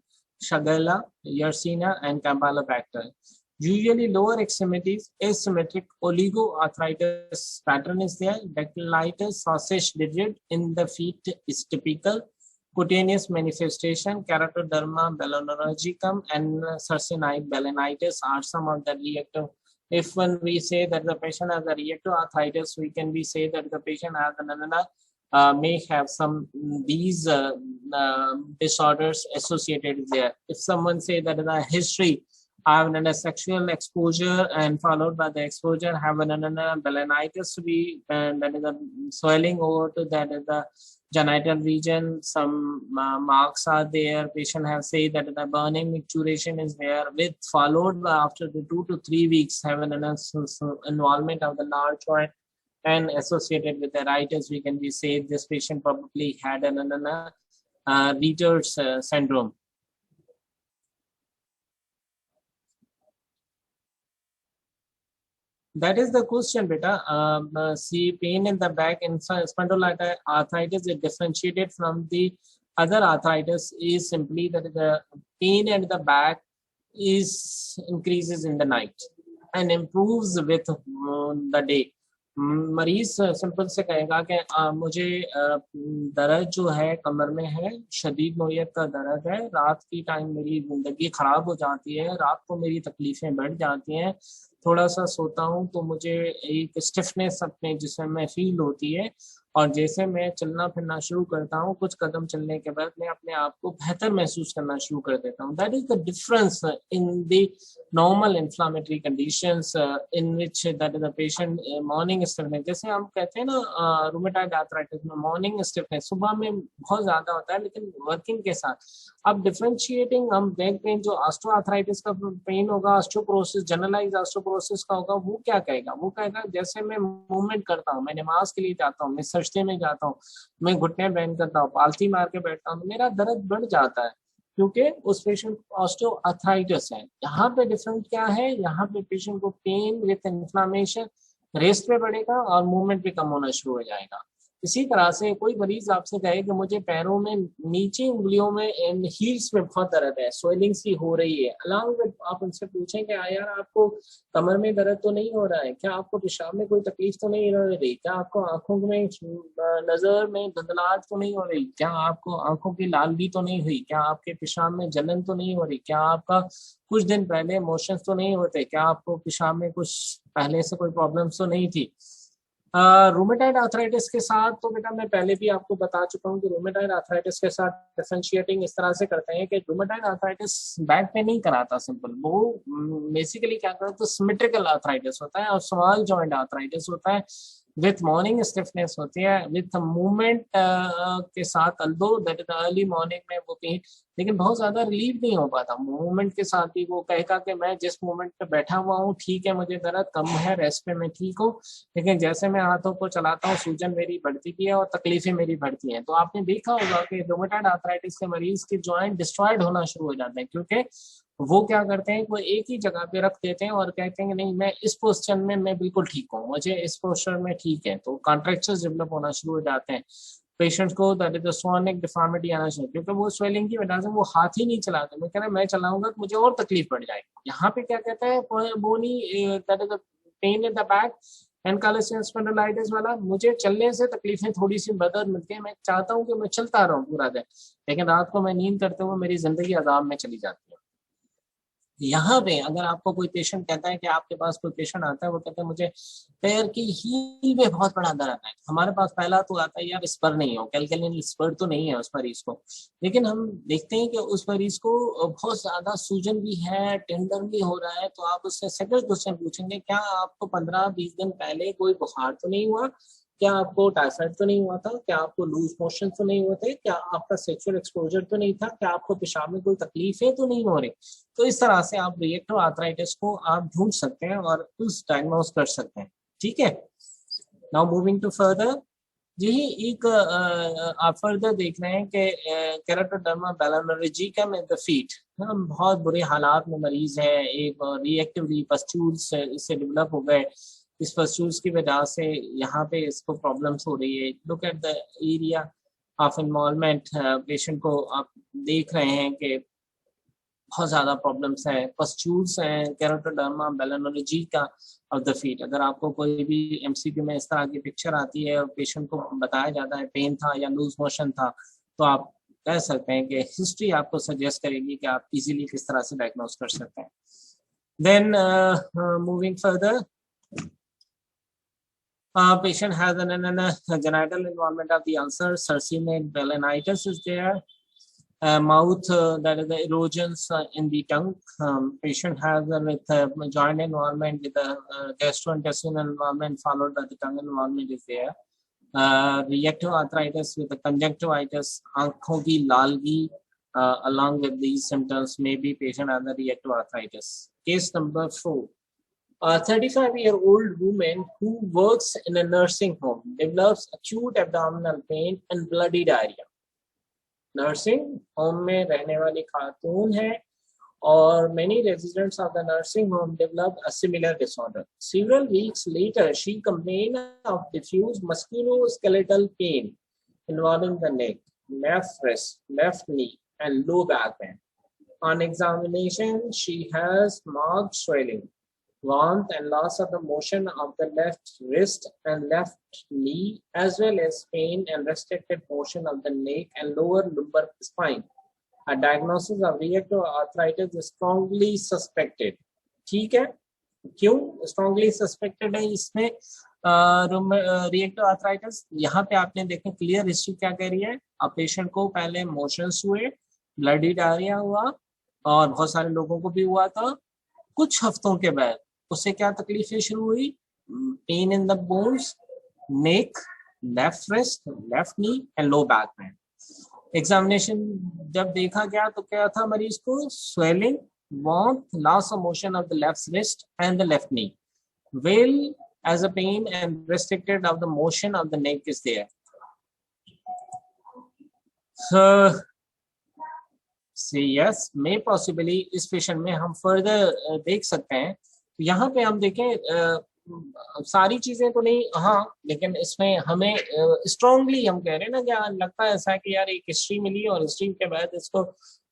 Shigella, Yersinia, and Campylobacter. Usually lower extremities, asymmetric oligoarthritis pattern is there. Dactylitis, sausage digit in the feet is typical. Cutaneous manifestation, keratoderma, belonorhizicum, and succinate balanitis are some of the reactive. If when we say that the patient has a reactive arthritis, we can be say that the patient has may have some these disorders associated there. If someone say that the history have an sexual exposure and followed by the exposure have an balanitis to be, and that is the swelling over to that is the genital region. Some marks are there. Patient have said that the burning micturition is there, with followed by after the 2 to 3 weeks have an involvement of the large joint and associated with the iritis. We can be say this patient probably had an Reiter's syndrome. That is the question, beta. See, pain in the back in spondyloarthritis is differentiated from the other arthritis is simply that the pain at the back is increases in the night and improves with the day. मरीज simple से कहेगा कि मुझे दर्द जो है कमर में है, शदीद नोयत का दर्द है, रात की टाइम मेरी जिंदगी खराब हो जाती है, रात को मेरी तकलीफें बढ़ जाती हैं, थोड़ा सा सोता हूँ तो मुझे एक स्टिफनेस अपने जिस्म में फील होती है, और जैसे मैं चलना फिरना शुरू करता हूँ कुछ कदम चलने के बाद मैं अपने आप को बेहतर महसूस करना शुरू कर देता हूँ. That is the difference in the normal inflammatory conditions in which that is the patient morning stiffness. जैसे हम कहते हैं ना रूमेटॉइड आर्थराइटिस में मॉर्निंग स्टिफनेस सुबह में बहुत ज्यादा होता है, लेकिन वर्किंग के साथ अब डिफरेंशिएटिंग हम बैक पेन जो ऑस्टियोआर्थराइटिस का पेन होगा, ऑस्टियोपोरोसिस जनरलाइज्ड ऑस्टियोपोरोसिस का होगा, वो क्या कहेगा, वो कहेगा जैसे मैं मूवमेंट करता हूँ, मैं नमाज के लिए जाता हूँ, मैं सजदे में जाता हूँ, मैं घुटने बैंड करता हूँ, पालथी मार के बैठता हूँ, मेरा दर्द बढ़ जाता है क्योंकि उस पेशेंट को ऑस्टियोआर्थराइटिस है. यहाँ पे डिफरेंट क्या है, यहाँ पे पेशेंट को पेन विद इन्फ्लामेशन रेस्ट पे बढ़ेगा और मूवमेंट भी कम होना शुरू हो जाएगा. इसी तरह से कोई मरीज आपसे कहे कि मुझे पैरों में नीचे उंगलियों में एंड हील्स में बहुत दर्द है, स्वेलिंग सी हो रही है, अलॉन्ग विद आप उनसे पूछें कि यार आपको कमर में दर्द तो नहीं हो रहा है, क्या आपको पेशाब में कोई तकलीफ तो नहीं हो रही, क्या आपको आंखों में नजर में धुंधलाहट तो नहीं हो रही, क्या आपको आंखों की लालगी तो नहीं हुई, क्या आपके पेशाब में जलन तो नहीं हो रही, क्या आपका कुछ दिन पहले मोशंस तो नहीं होते, क्या आपको पेशाब में कुछ पहले से कोई प्रॉब्लम तो नहीं थी. रूमेटॉइड आर्थराइटिस के साथ तो बेटा मैं पहले भी आपको बता चुका हूँ कि रूमेटॉइड आर्थराइटिस के साथ डिफरेंशिएटिंग इस तरह से करते हैं कि रूमेटॉइड आर्थराइटिस बैक पे नहीं कराता सिंपल, वो बेसिकली क्या करता है तो सिमेट्रिकल आर्थराइटिस होता है और स्मॉल जॉइंट आर्थराइटिस होता है विथ मॉर्निंग स्टिफनेस होती है विथ मूवमेंट के साथ, although that is early morning में वो पेन लेकिन बहुत ज्यादा रिलीव नहीं हो पाता. मूवमेंट के साथ ही वो कहेगा कि मैं जिस मूवमेंट पे बैठा हुआ हूँ ठीक है, मुझे दर्द कम है, रेस्ट पे मैं ठीक हूँ, लेकिन जैसे मैं हाथों को चलाता हूँ सूजन मेरी बढ़ती भी है और तकलीफें मेरी बढ़ती हैं. तो आपने देखा होगा कि रूमेटॉइड आर्थराइटिस के मरीज के जॉइंट डिस्ट्रॉयड होना शुरू हो जाते हैं क्योंकि वो क्या करते हैं, वो एक ही जगह पे रख देते हैं और कहते हैं कि नहीं मैं इस पोस्चर में मैं बिल्कुल ठीक हूँ, मुझे इस पोस्चर में ठीक है, तो कॉन्ट्रैक्चर्स डेवलप होना शुरू हो जाते हैं. पेशेंट्स को दैट इज सोनिक डिफॉर्मिटी आना चाहिए क्योंकि वो स्वेलिंग की वजह से वो हाथ ही नहीं चलाते. मैं कह रहा मैं चलाऊंगा तो मुझे और तकलीफ बढ़ जाएगी. यहाँ पे क्या कहता है बोनी that is pain in the back and कैलोसियस स्पॉन्डिलाइटिस वाला, मुझे चलने से तकलीफें थोड़ी सी मदद मिलती है, मैं चाहता हूँ कि मैं चलता रहूँ पूरा दिन, लेकिन रात को मैं नींद करते हुए मेरी जिंदगी अजाब में चली जाती है. यहाँ पे अगर आपको कोई पेशेंट कहता है कि आपके पास कोई पेशेंट आता है वो कहता है मुझे पैर की हील में बहुत बड़ा दर्द है, हमारे पास पहला तो आता है यार स्पर नहीं हो, कैलकुलिन स्पर तो नहीं है उस मरीज को, लेकिन हम देखते हैं कि उस मरीज को बहुत ज्यादा सूजन भी है, टेंडर भी हो रहा है, तो आप उससे सेकंड क्वेश्चन पूछेंगे क्या आपको 15-20 दिन पहले कोई बुखार तो नहीं हुआ, क्या आपको टाइफाइड तो नहीं हुआ था, क्या आपको लूज मोशन तो नहीं हुए थे, क्या आपका सेक्सुअल एक्सपोजर तो नहीं था, क्या आपको पेशाब में कोई तकलीफें तो नहीं हो रही. तो इस तरह से आप रिएक्टिव आर्थराइटिस को आप ढूंढ सकते हैं और उस डायग्नोज कर सकते हैं. ठीक है, नाउ मूविंग टू फर्दर. यही एक आप फर्दर देख रहे हैं कि केराटोडर्मा बैलेनोलॉजिका में द फीट बहुत बुरे हालात में मरीज है, एक रिएक्टिवली पस्ट्यूल्स इससे डेवलप हो गए, इस पस्ट्यूल्स की वजह से यहाँ पे इसको प्रॉब्लम्स हो रही है. Look at the area of involvement, patient को आप देख रहे हैं कि बहुत ज्यादा प्रॉब्लम्स है, पस्ट्यूल्स हैं, केराटोडर्मा बैलेनोलॉजिका ऑफ द फीट. अगर आपको कोई भी एमसीक्यू में इस तरह की पिक्चर आती है और पेशेंट को बताया जाता है पेन था या लूज मोशन था, तो आप कह सकते हैं कि हिस्ट्री आपको सजेस्ट करेगी कि आप इजीली किस तरह से डायग्नोज कर सकते हैं. Then moving further, patient has an genital involvement of the ulcer, succinate balanitis is there, mouth, that is the erosions in the tongue. Patient has with joint involvement with the gastrointestinal involvement followed by the tongue involvement is there. Reactive arthritis with the conjunctivitis, aankhon ki lalgi, along with these symptoms may be patient has the reactive arthritis. Case number 4. A 35-year-old woman who works in a nursing home develops acute abdominal pain and bloody diarrhea. Nursing home में रहने वाली खातून है और many residents of the nursing home developed a similar disorder. Several weeks later, she complained of diffuse musculoskeletal pain involving the neck, left wrist, left knee, and low back pain. On examination, she has marked swelling, warmth, and loss of the motion of the left wrist and left knee, as well as pain and restricted motion of the neck and lower lumbar spine. A diagnosis of reactive arthritis is strongly suspected. ठीक है, क्यों strongly suspected है इसमें reactive arthritis? यहाँ पे आपने देखें clear history क्या कह रही है. अब पेशेंट को पहले मोशंस हुए, ब्लडी डायरिया हुआ और बहुत सारे लोगों को भी हुआ था. कुछ हफ्तों के बाद उससे क्या तकलीफें शुरू हुई? Pen in the bones, neck, left wrist, left knee and low back pain. Examination जब देखा गया तो क्या था मरीज को? Swelling, warmth, loss of motion of the left wrist and the left knee, well as a pain and restricted of the motion of the neck is there. So say yes, may possibly इस patient में हम further देख सकते हैं. तो यहाँ पे हम देखें सारी चीजें तो नहीं, हाँ, लेकिन इसमें हमें स्ट्रांगली हम कह रहे हैं ना, क्या लगता है ऐसा कि यार एक हिस्ट्री मिली और हिस्ट्री के बाद इसको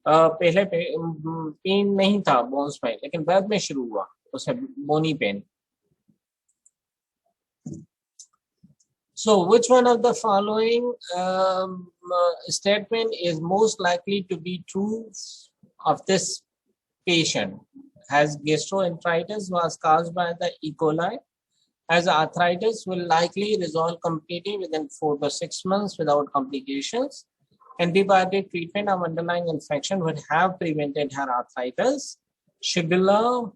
पहले पेन नहीं था बोन्स में, लेकिन बाद में शुरू हुआ उसे बोनी pen. So which one of the following statement is most likely to be true of this patient? Has gastroenteritis was caused by the E. coli, as arthritis will likely resolve completely within 4 to 6 months without complications. Antibiotic treatment of underlying infection would have prevented her arthritis. Shigella,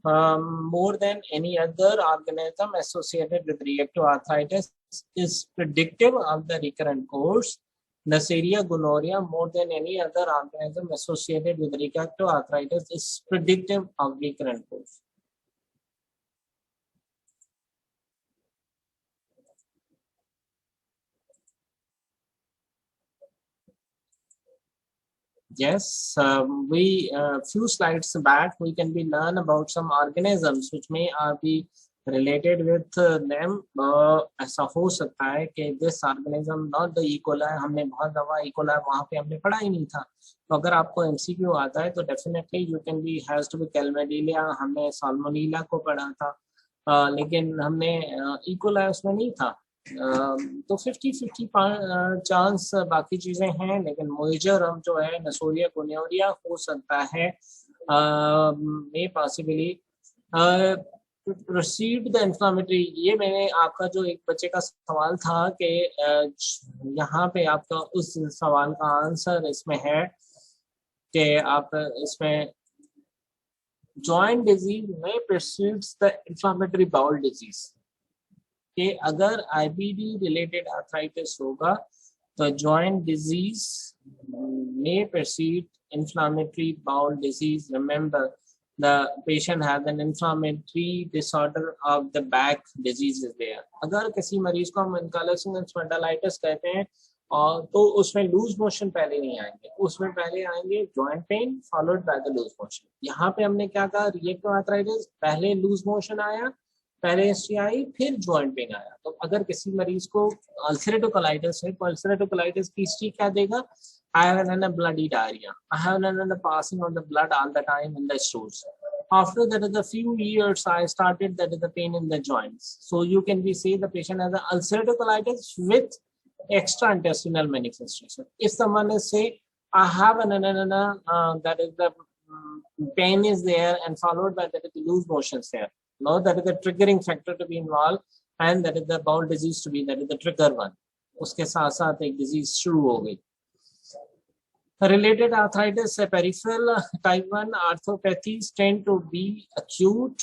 more than any other organism associated with reactive arthritis, is predictive of the recurrent course. Neisseria gonorrhea, more than any other organism associated with reactive arthritis, is predictive of recurrent course. Yes, we few slides back we can be learn about some organisms which may be related with them. ऐसा हो सकता है कि this organism not the E. coli, हमने बहुत दफा E. coli वहाँ पे हमने पढ़ा ही नहीं था. तो अगर आपको MCQ आता है तो definitely you can be has to be Calmadilia. हमने Salmonella को पढ़ा था, लेकिन हमने E. coli उसमें नहीं था. तो 50-50 चांस बाकी चीजें हैं, लेकिन मेजर हम जो है नसोरिया गोनोरिया हो सकता है. मे पॉसिबली प्रोसीड द इन्फ्लामेटरी. ये मैंने आपका जो एक बच्चे का सवाल था कि यहाँ पे आपका उस सवाल का आंसर इसमें है कि आप इसमें जॉइंट डिजीज में proceeds the inflammatory bowel disease कि अगर IBD रिलेटेड आर्थराइटिस होगा तो जॉइंट डिजीज में proceed inflammatory bowel disease. Remember the patient has an inflammatory disorder of the back disease is there. अगर किसी मरीज को हम एंकाइलोसिस स्पॉन्डिलाइटिस कहते हैं और तो उसमें लूज मोशन पहले नहीं आएंगे, उसमें पहले आएंगे joint pain followed by the loose motion. यहाँ पे हमने क्या कहा? रिएक्टिव आर्थराइटिस पहले लूज मोशन आया, पहले हिस्ट्री आई, फिर जॉइंट पेन आया. तो अगर किसी मरीज को अल्सरेटिव कोलाइटिस है तो अल्सरेटिव कोलाइटिस की हिस्ट्री क्या देगा? I have a bloody diarrhea. I have a passing of the blood all the time in the stools. After that, a few years, I started that is the pain in the joints. So you can be say the patient has an ulcerative colitis with extra intestinal manifestation. If someone is say, I have that is the pain is there and followed by that is the loose motions there. No, that is the triggering factor to be involved, and that is the bowel disease to be that is the trigger one. उसके साथ साथ एक disease शुरू हो गई. Related arthritis, peripheral type 1 arthropathies tend to be acute,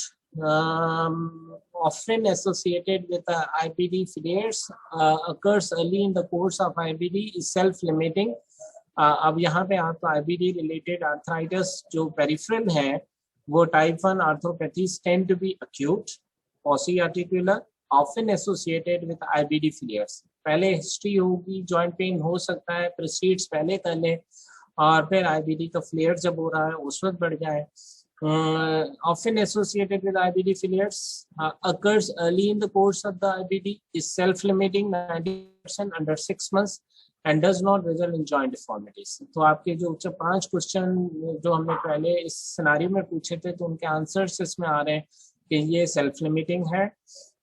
often associated with IBD flares, occurs early in the course of IBD, is self-limiting. अब यहाँ पे आप IBD related arthritis जो peripheral है, वो type 1 arthropathies tend to be acute, pauciarticular, often associated with IBD flares. पहले history होगी, joint pain हो सकता है, प्रोसीड्स पहले कर ले और फिर आईबीडी का फ्लेयर जब हो रहा है उस वक्त बढ़ जाए. Often associated with IBD flares, occurs early in the course of the IBD, is self-limiting 90% under 6 months and does not result in joint deformities. तो आपके जो 5 क्वेश्चन जो हमने पहले इस सिनारियो में पूछे थे तो उनके आंसर्स इसमें आ रहे हैं कि ये सेल्फ लिमिटिंग है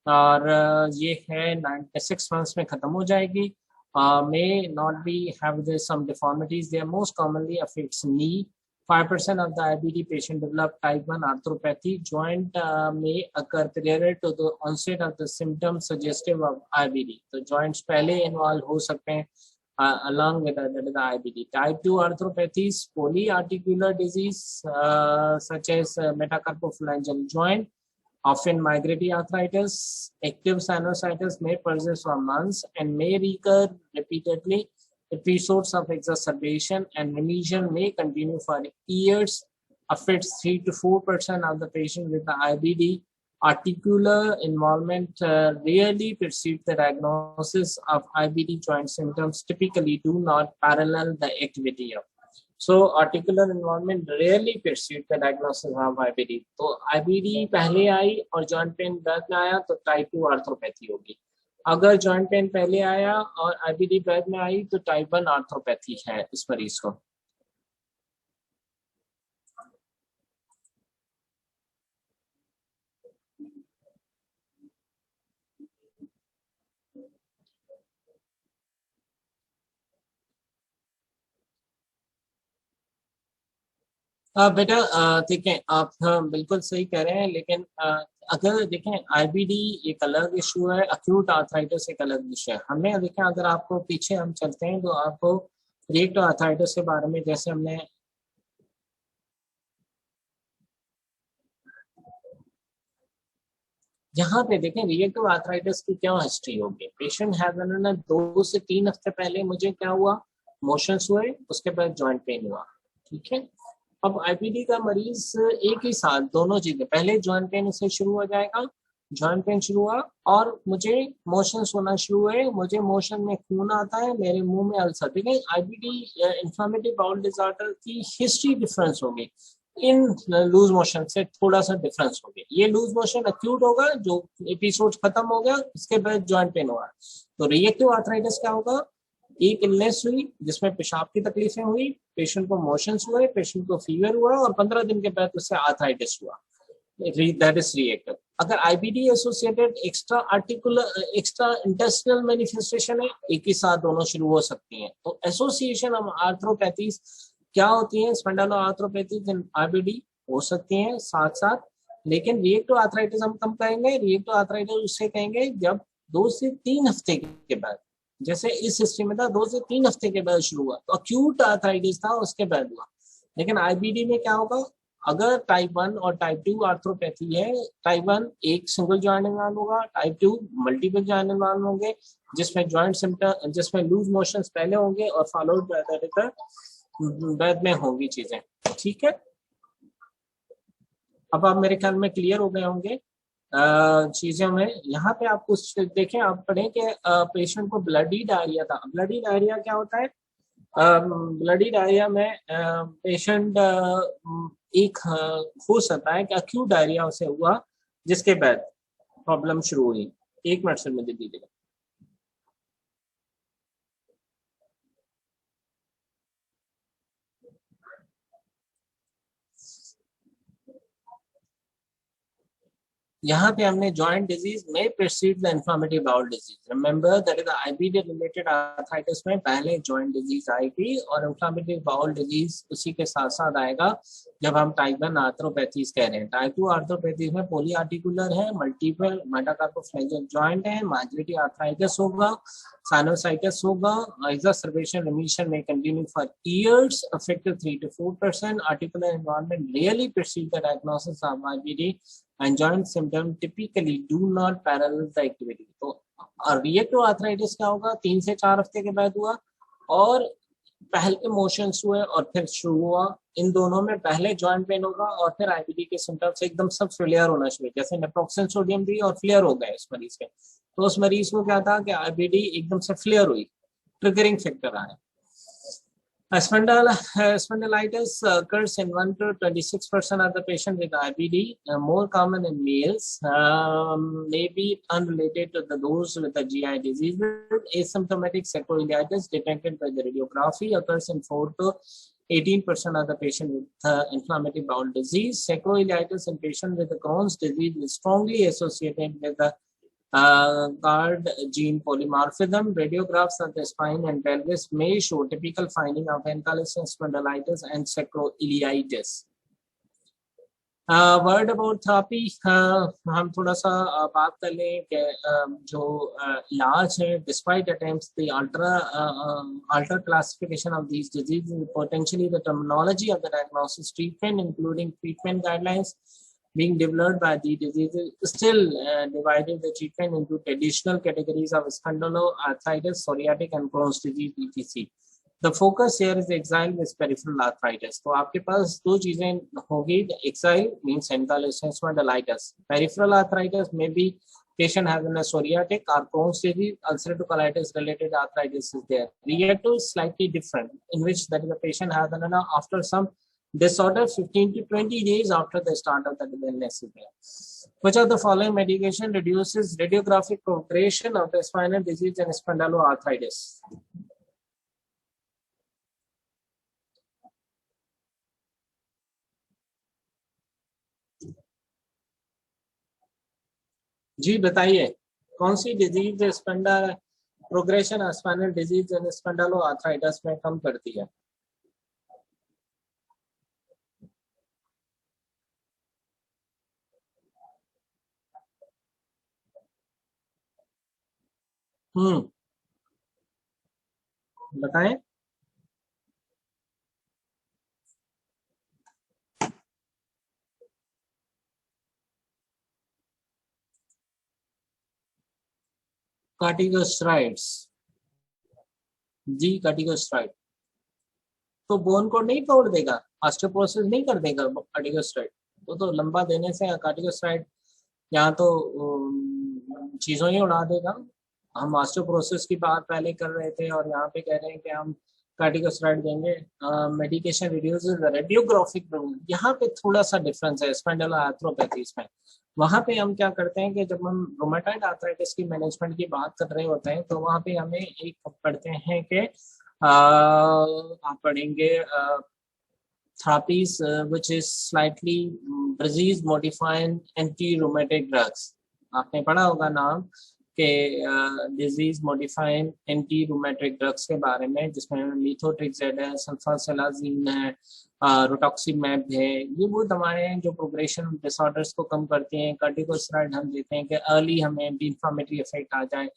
और ये है 96 months में खत्म हो जाएगी. May not be have some deformities. They most commonly affects knee. 5% of the IBD patient develop type 1 arthropathy. Joint may occur prior to the onset of the symptoms suggestive of IBD. So joints पहले involve हो सकते हैं along with the IBD. Type 2 arthropathies, polyarticular disease such as metacarpophalangeal joint, often migratory arthritis, active sinusitis may persist for months and may recur repeatedly. Episodes of exacerbation and remission may continue for years. Affects 3 to 4% of the patient with the IBD. Articular involvement rarely precedes the diagnosis of IBD joint symptoms. Typically do not parallel the activity of. So articular involvement rarely precedes the diagnosis of IBD. तो IBD पहले आई और joint pain बाद में आया तो type 2 arthropathy होगी. अगर joint pain पहले आया और IBD बाद में आई तो type 1 arthropathy है इस मरीज को. बेटा देखें आप बिल्कुल सही कह रहे हैं लेकिन अगर देखें आईबीडी एक अलग इशू है, अक्यूट आर्थराइटिस एक अलग इशू है. हमें देखें अगर आपको पीछे हम चलते हैं तो आपको रिएक्टिव आर्थराइटिस के बारे में जैसे हमने यहाँ पे देखें रिएक्टिव आर्थराइटिस की क्या हिस्ट्री होगी. पेशेंट है 2 से 3 हफ्ते पहले मुझे क्या हुआ, मोशंस हुए, उसके बाद जॉइंट पेन हुआ. ठीक है, अब आईपीडी का मरीज एक ही साथ दोनों चीजें, पहले जॉइंट पेन से शुरू हो जाएगा, जॉइंट पेन शुरू हुआ और मुझे मोशंस होना शुरू हुए, मुझे मोशन में खून आता है, मेरे मुंह में अल्सर. ठीक है, आईपीडी इन्फ्लेमेटरी बाउल डिसऑर्डर की हिस्ट्री डिफरेंस होगी, इन लूज मोशन से थोड़ा सा डिफरेंस हो गया. ये लूज मोशन अक्यूट होगा जो एपिसोड खत्म हो गया, इसके बाद जॉइंट पेन होगा. तो रिएक्टिव आर्थराइटिस क्या होगा, एक इलनेस हुई जिसमें पेशाब की तकलीफें हुई, पेशेंट को मोशंस हुए, पेशेंट को फीवर हुआ और 15 दिन के बाद उससे आर्थराइटिस हुआ. That is reactive. अगर IBD associated extra articular extra intestinal manifestation है, एक ही साथ दोनों शुरू हो सकती हैं. तो एसोसिएशन ऑफ आर्थरोपैथीज क्या होती है, स्पेंडालो आर्थरोपैथीज एंड आईबीडी हो सकती हैं साथ साथ. लेकिन रिएक्टिव आर्थराइटिस हम कम कहेंगे, रिएक्टिव आर्थराइटिस उससे कहेंगे जब 2 से 3 हफ्ते के बाद, जैसे इस हिस्ट्री में था 2 से 3 हफ्ते के बाद शुरू हुआ, तो अक्यूट आर्थराइटिस था उसके बाद हुआ. लेकिन आईबीडी में क्या होगा, अगर टाइप 1 और टाइप 2 आर्थरोपैथी है, टाइप 1 एक सिंगल जॉइंट इन्वॉल्व होगा, टाइप 2 मल्टीपल जॉइंट इन्वॉल्व होंगे जिसमें जॉइंट सिम्टम, जिसमें लूज मोशंस पहले होंगे और फॉलोड बाय बाद में होंगी चीजें. ठीक है, अब आप मेरे ख्याल में क्लियर हो गए होंगे चीजों में. यहाँ पे आप कुछ देखें, आप पढ़ें कि पेशेंट को ब्लडी डायरिया था. ब्लडी डायरिया क्या होता है, ब्लडी डायरिया में पेशेंट एक हो सकता है कि अक्यूट डायरिया उसे हुआ जिसके बाद प्रॉब्लम शुरू हुई. 1 मिनट से मुझे दीजिएगा. यहाँ पे हमने जॉइंट डिजीज में preceded the inflammatory bowel disease. Remember that is IBD related arthritis में पहले जॉइंट डिजीज आएगी और इन्फ्लेमेटरी बाउल डिजीज उसी के साथ साथ आएगा. जब हम टाइप 1 आर्थ्रोपैथीज कह रहे हैं। टाइप 2 आर्थ्रोपैथीज में पॉली आर्टिकुलर है, मल्टीपल मेटाकार्पोफ्लेक्सर जॉइंट है, माइग्रेटरी आर्थराइटिस होगा, साइनोसाइटिस होगा, exacerbation remission may continue for years, affected 3 to 4%, articular involvement rarely precedes the diagnosis of IBD, and joint symptoms typically do not parallel the activity. तो reactive arthritis क्या होगा, 3 से 4 हफ्ते के बाद हुआ और पहले मोशंस हुए और फिर शुरू हुआ, इन दोनों में पहले जॉइंट पेन होगा और फिर आईबीडी के सिम्टम्स एकदम सब फ्लेयर होना शुरू, जैसे नेप्रोक्सन सोडियम दी और फ्लेयर हो गए इस मरीज के। तो उस मरीज को क्या था कि आईबीडी एकदम से फ्लेयर हुई, ट्रिगरिंग फैक्टर आया। Spondylitis occurs in 1 to 26% of the patient with IBD, more common in males, may be unrelated to those with the GI disease. Asymptomatic sacroiliitis detected by the radiography occurs in 4 to 18% of the patient with inflammatory bowel disease. Sacroiliitis in patients with the Crohn's disease is strongly associated with the GARD gene polymorphism. Radiographs of the spine and pelvis may show typical finding of ankylosing spondylitis and sacroiliitis. Word about therapy, हम थोड़ा सा बात कर लें कि जो इलाज है, despite attempts the alter classification of these disease, potentially the terminology of the diagnosis, treatment including treatment guidelines being developed by the diseases, still divided the treatment into traditional categories of spondyloarthritis, psoriatic and Crohn's disease, etc. The focus here is axile with peripheral arthritis. तो आपके पास दो चीजें होगी, axile means ankylosing spondylitis, peripheral arthritis may be patient having a psoriatic or Crohn's disease, ulcerative colitis related arthritis is there. Reactive is slightly different, in which that the patient has after some disorder 15 to 20 days after the start of the illness is there. Which of the following medication reduces radiographic progression of the spinal disease and spondyloarthritis? जी बताइए, कौन सी disease स्पंडल progression of spinal disease and spondyloarthritis में कम करती है? बताएं। कार्टिकोस्टेरॉइड्स जी, कार्टिकोस्टेरॉइड तो बोन को नहीं तोड़ देगा, ऑस्टियोपोरोसिस नहीं कर देगा कार्टिकोस्टेरॉइड, तो लंबा देने से कार्टिकोस्टेरॉइड यहाँ तो चीजों ही उड़ा देगा। हम ऑस्टियोपोरोसिस की बात पहले कर रहे थे और यहाँ पे कह रहे हैं कि हम कार्टिकोस्टेरॉइड देंगे। मेडिकेशन रिड्यूसेस रेडियोग्राफिक, यहाँ पे थोड़ा सा डिफरेंस है स्पॉन्डिलोआर्थरोपैथीज में। वहाँ पे हम क्या करते हैं कि जब हम रूमेटॉइड आर्थराइटिस की मैनेजमेंट की बात कर रहे होते हैं तो वहाँ पे हमें एक पढ़ते हैं कि आप पढ़ेंगे therapies which is slightly disease modifying anti-rheumatic drugs। आपने पढ़ा होगा नाम के disease modifying anti rheumatic drugs के बारे में, जिसमें मीथोट्रिक्सेड है, सल्फासेलाजीन है, रोटॉक्सीमैब है। ये वो दवाएं हैं जो प्रोग्रेशन डिसऑर्डर्स को कम करती हैं। कार्टिकोस्टेरॉइड हम देते हैं कि अर्ली हमें एंटी इंफ्लेमेटरी इफेक्ट आ जाए,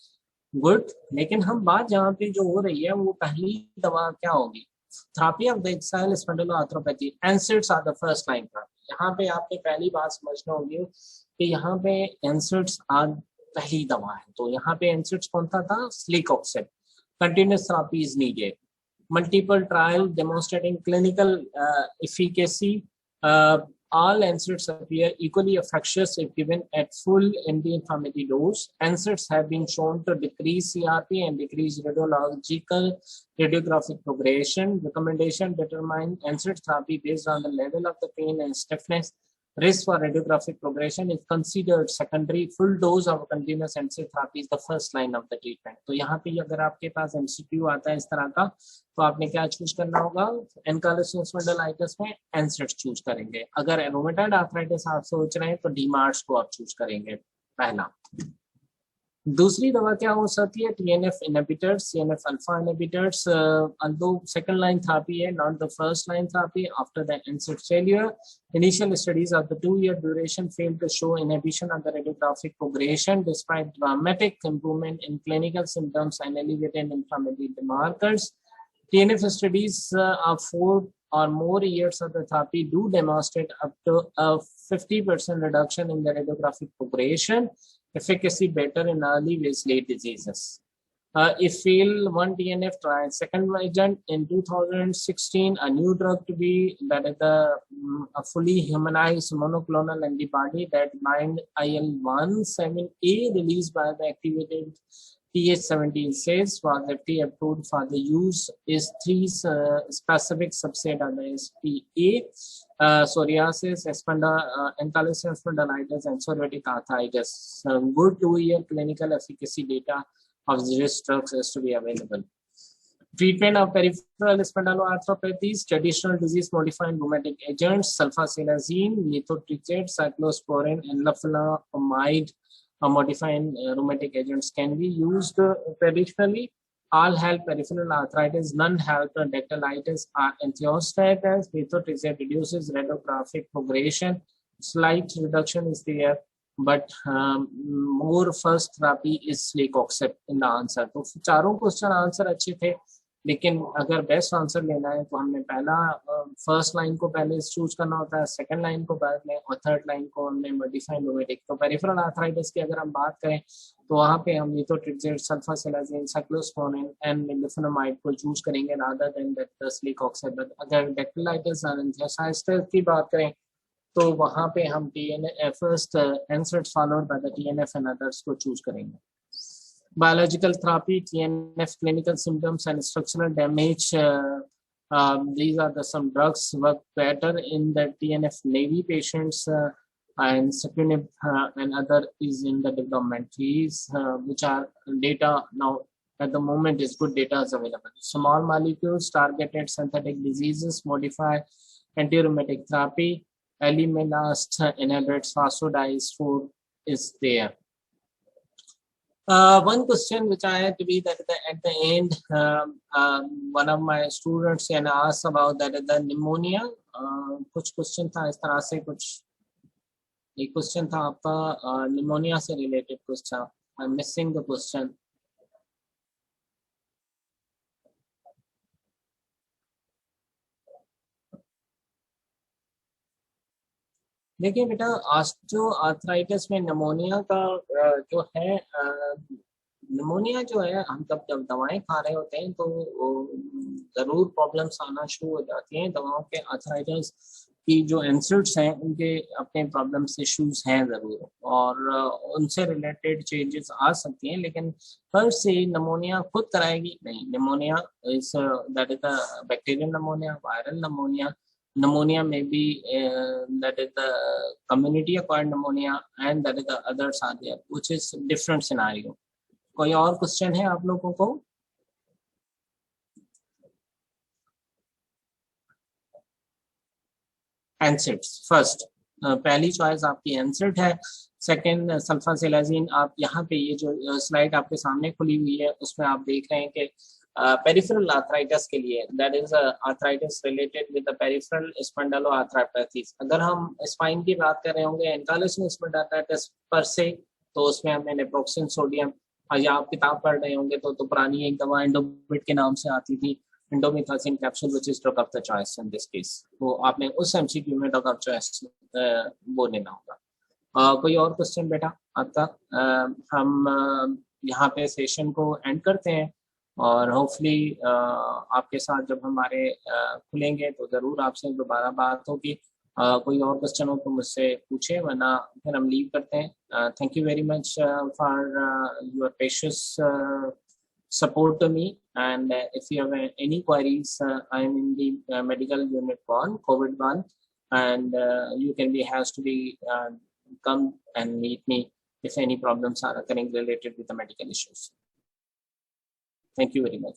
गुड। लेकिन हम बात जहाँ पे जो हो रही है वो पहली दवा क्या होगी, therapy of the axial spondyloarthropathy, NSAIDs are the first line therapy. यहाँ पे आपने पहली बात समझना होगी कि यहाँ पे एनसेड्स आर पहली दवा है। तो यहाँ पे एनसेड्स कौन सा था, स्लिकॉक्सेड। Continuous therapy is needed, multiple trial demonstrating clinical efficacy. All NSAIDs appear equally efficacious if given at full anti-inflammatory dose. NSAIDs have been shown to decrease CRP and decrease radiographic progression. Recommendation: determine NSAID therapy based on the level of the pain and stiffness. Risk for radiographic progression is considered secondary. Full dose of continuous NSAID therapy is the first line of the treatment. तो यहाँ पे अगर आपके पास MCQ आता है इस तरह का, तो आपने क्या चूज करना होगा, एनकाइलोसिंग स्पॉन्डिलाइटिस में एनसेड चूज करेंगे। अगर रूमेटॉइड आर्थराइटिस आप सोच रहे हैं तो डीमार्ट्स को आप चूज करेंगे पहला। दूसरी दवा क्या हो सकती है? TNF inhibitors, TNF alpha inhibitors, although second line therapy है, not the first line therapy. After the NSAID failure, initial studies of the 2-year duration failed to show inhibition of the radiographic progression despite dramatic improvement in clinical symptoms and elevated inflammatory markers. TNF studies of 4 or more years of the therapy do demonstrate up to a 50% reduction in the radiographic progression, efficacy better in early late diseases. If fail one TNF trial, second agent in 2016, a new drug to be that is a fully humanized monoclonal antibody that bind IL-17A released by the activated TH17 cells was FDA approved for the use is 3 specific subset of the SPA, psoriasis, ankylosing spondylitis, and psoriatic arthritis. Good 2-year clinical efficacy data of these drugs is to be available. Treatment of peripheral spondyloarthropathies, traditional disease-modifying rheumatic agents, sulfasalazine, methotrexate, cyclosporin, and leflunomide modifying rheumatic agents can be used traditionally. All help peripheral arthritis, none help dactylitis or enthesitis. Methotrexate reduces radiographic progression. Slight reduction is there, but more first therapy is Celecoxib in the answer. तो चारों question answer अच्छे थे, लेकिन अगर best answer लेना है तो हमने पहला फर्स्ट लाइन को पहले चूज करना होता है, सेकंड लाइन को बाद में, और थर्ड लाइन को हमने मॉडिफाइड रोमेटिक. तो पेरिफेरल आर्थराइटिस की अगर हम बात करें तो वहाँ पे हम methotrexate, sulfasalazine, cyclosporin and leflunomide को चूज करेंगे रादर देन दैट Celecoxib. अगर dactylitis और enthesitis की बात करें तो वहाँ पे हम first NSAIDs followed by the TNF and others को चूज करेंगे. Biological therapy, TNF clinical symptoms and structural damage. These are some drugs work better in the TNF naive patients, and sacubitril and other is in the development phase, which are data now at the moment is good data is available. Small molecules targeted synthetic diseases, modify anti-rheumatic therapy, elimelast inhibits phosphodiesterase is there. One question which I had to be that at the end, one of my students and asked about that the pneumonia. कुछ question था इस तरह से, कुछ एक question था आपका pneumonia से related question. I'm missing the question. देखिए बेटा, ऑस्टियोआर्थराइटिस में निमोनिया का जो है, निमोनिया जो है हम जब दवाएं खा रहे होते हैं तो जरूर प्रॉब्लम्स आना शुरू हो जाती हैं. दवाओं के आर्थराइटिस की जो NSAIDs हैं उनके अपने प्रॉब्लम्स इश्यूज हैं जरूर, और उनसे रिलेटेड चेंजेस आ सकती हैं, लेकिन पर से निमोनिया खुद कराएगी नहीं. Pneumonia is that is the bacterial pneumonia, viral pneumonia. Pneumonia may be that is the community acquired pneumonia, and that is the others are there, which is different scenario. कोई और क्वेश्चन है आप लोगों को? NSAIDs first, पहली choice आपकी NSAID है. Second सल्फासेलाजीन. आप यहाँ पे ये जो स्लाइड आपके सामने खुली हुई है उसमें आप देख रहे हैं कि peripheral arthritis के लिए, that is arthritis related with the peripheral spondyloarthropathies. अगर हम स्पाइन की बात कर रहे होंगे ankylosing spondylitis पर से, तो उसमें हमने नेप्रोक्सिन सोडियम, या आप किताब पढ़ रहे होंगे तो पुरानी एक दवा एंडोमिट के नाम से आती थी, indomethacin capsule, which is drug of the choice in this case. तो आपने उस MCQ में drug of choice वो लेना होगा. कोई और क्वेश्चन बेटा आपका? हम यहाँ पे सेशन को एंड करते हैं, और होपफुली आपके साथ जब हमारे खुलेंगे तो ज़रूर आपसे दोबारा बात होगी. कोई और क्वेश्चन हो तो मुझसे पूछे, वरना फिर हम लीव करते हैं. Thank you very much for your patience support to me, and if you have any queries, I am in the medical unit 1, COVID 1, and you can be has to be come and meet me if any problems are occurring related with the medical issues. Thank you very much.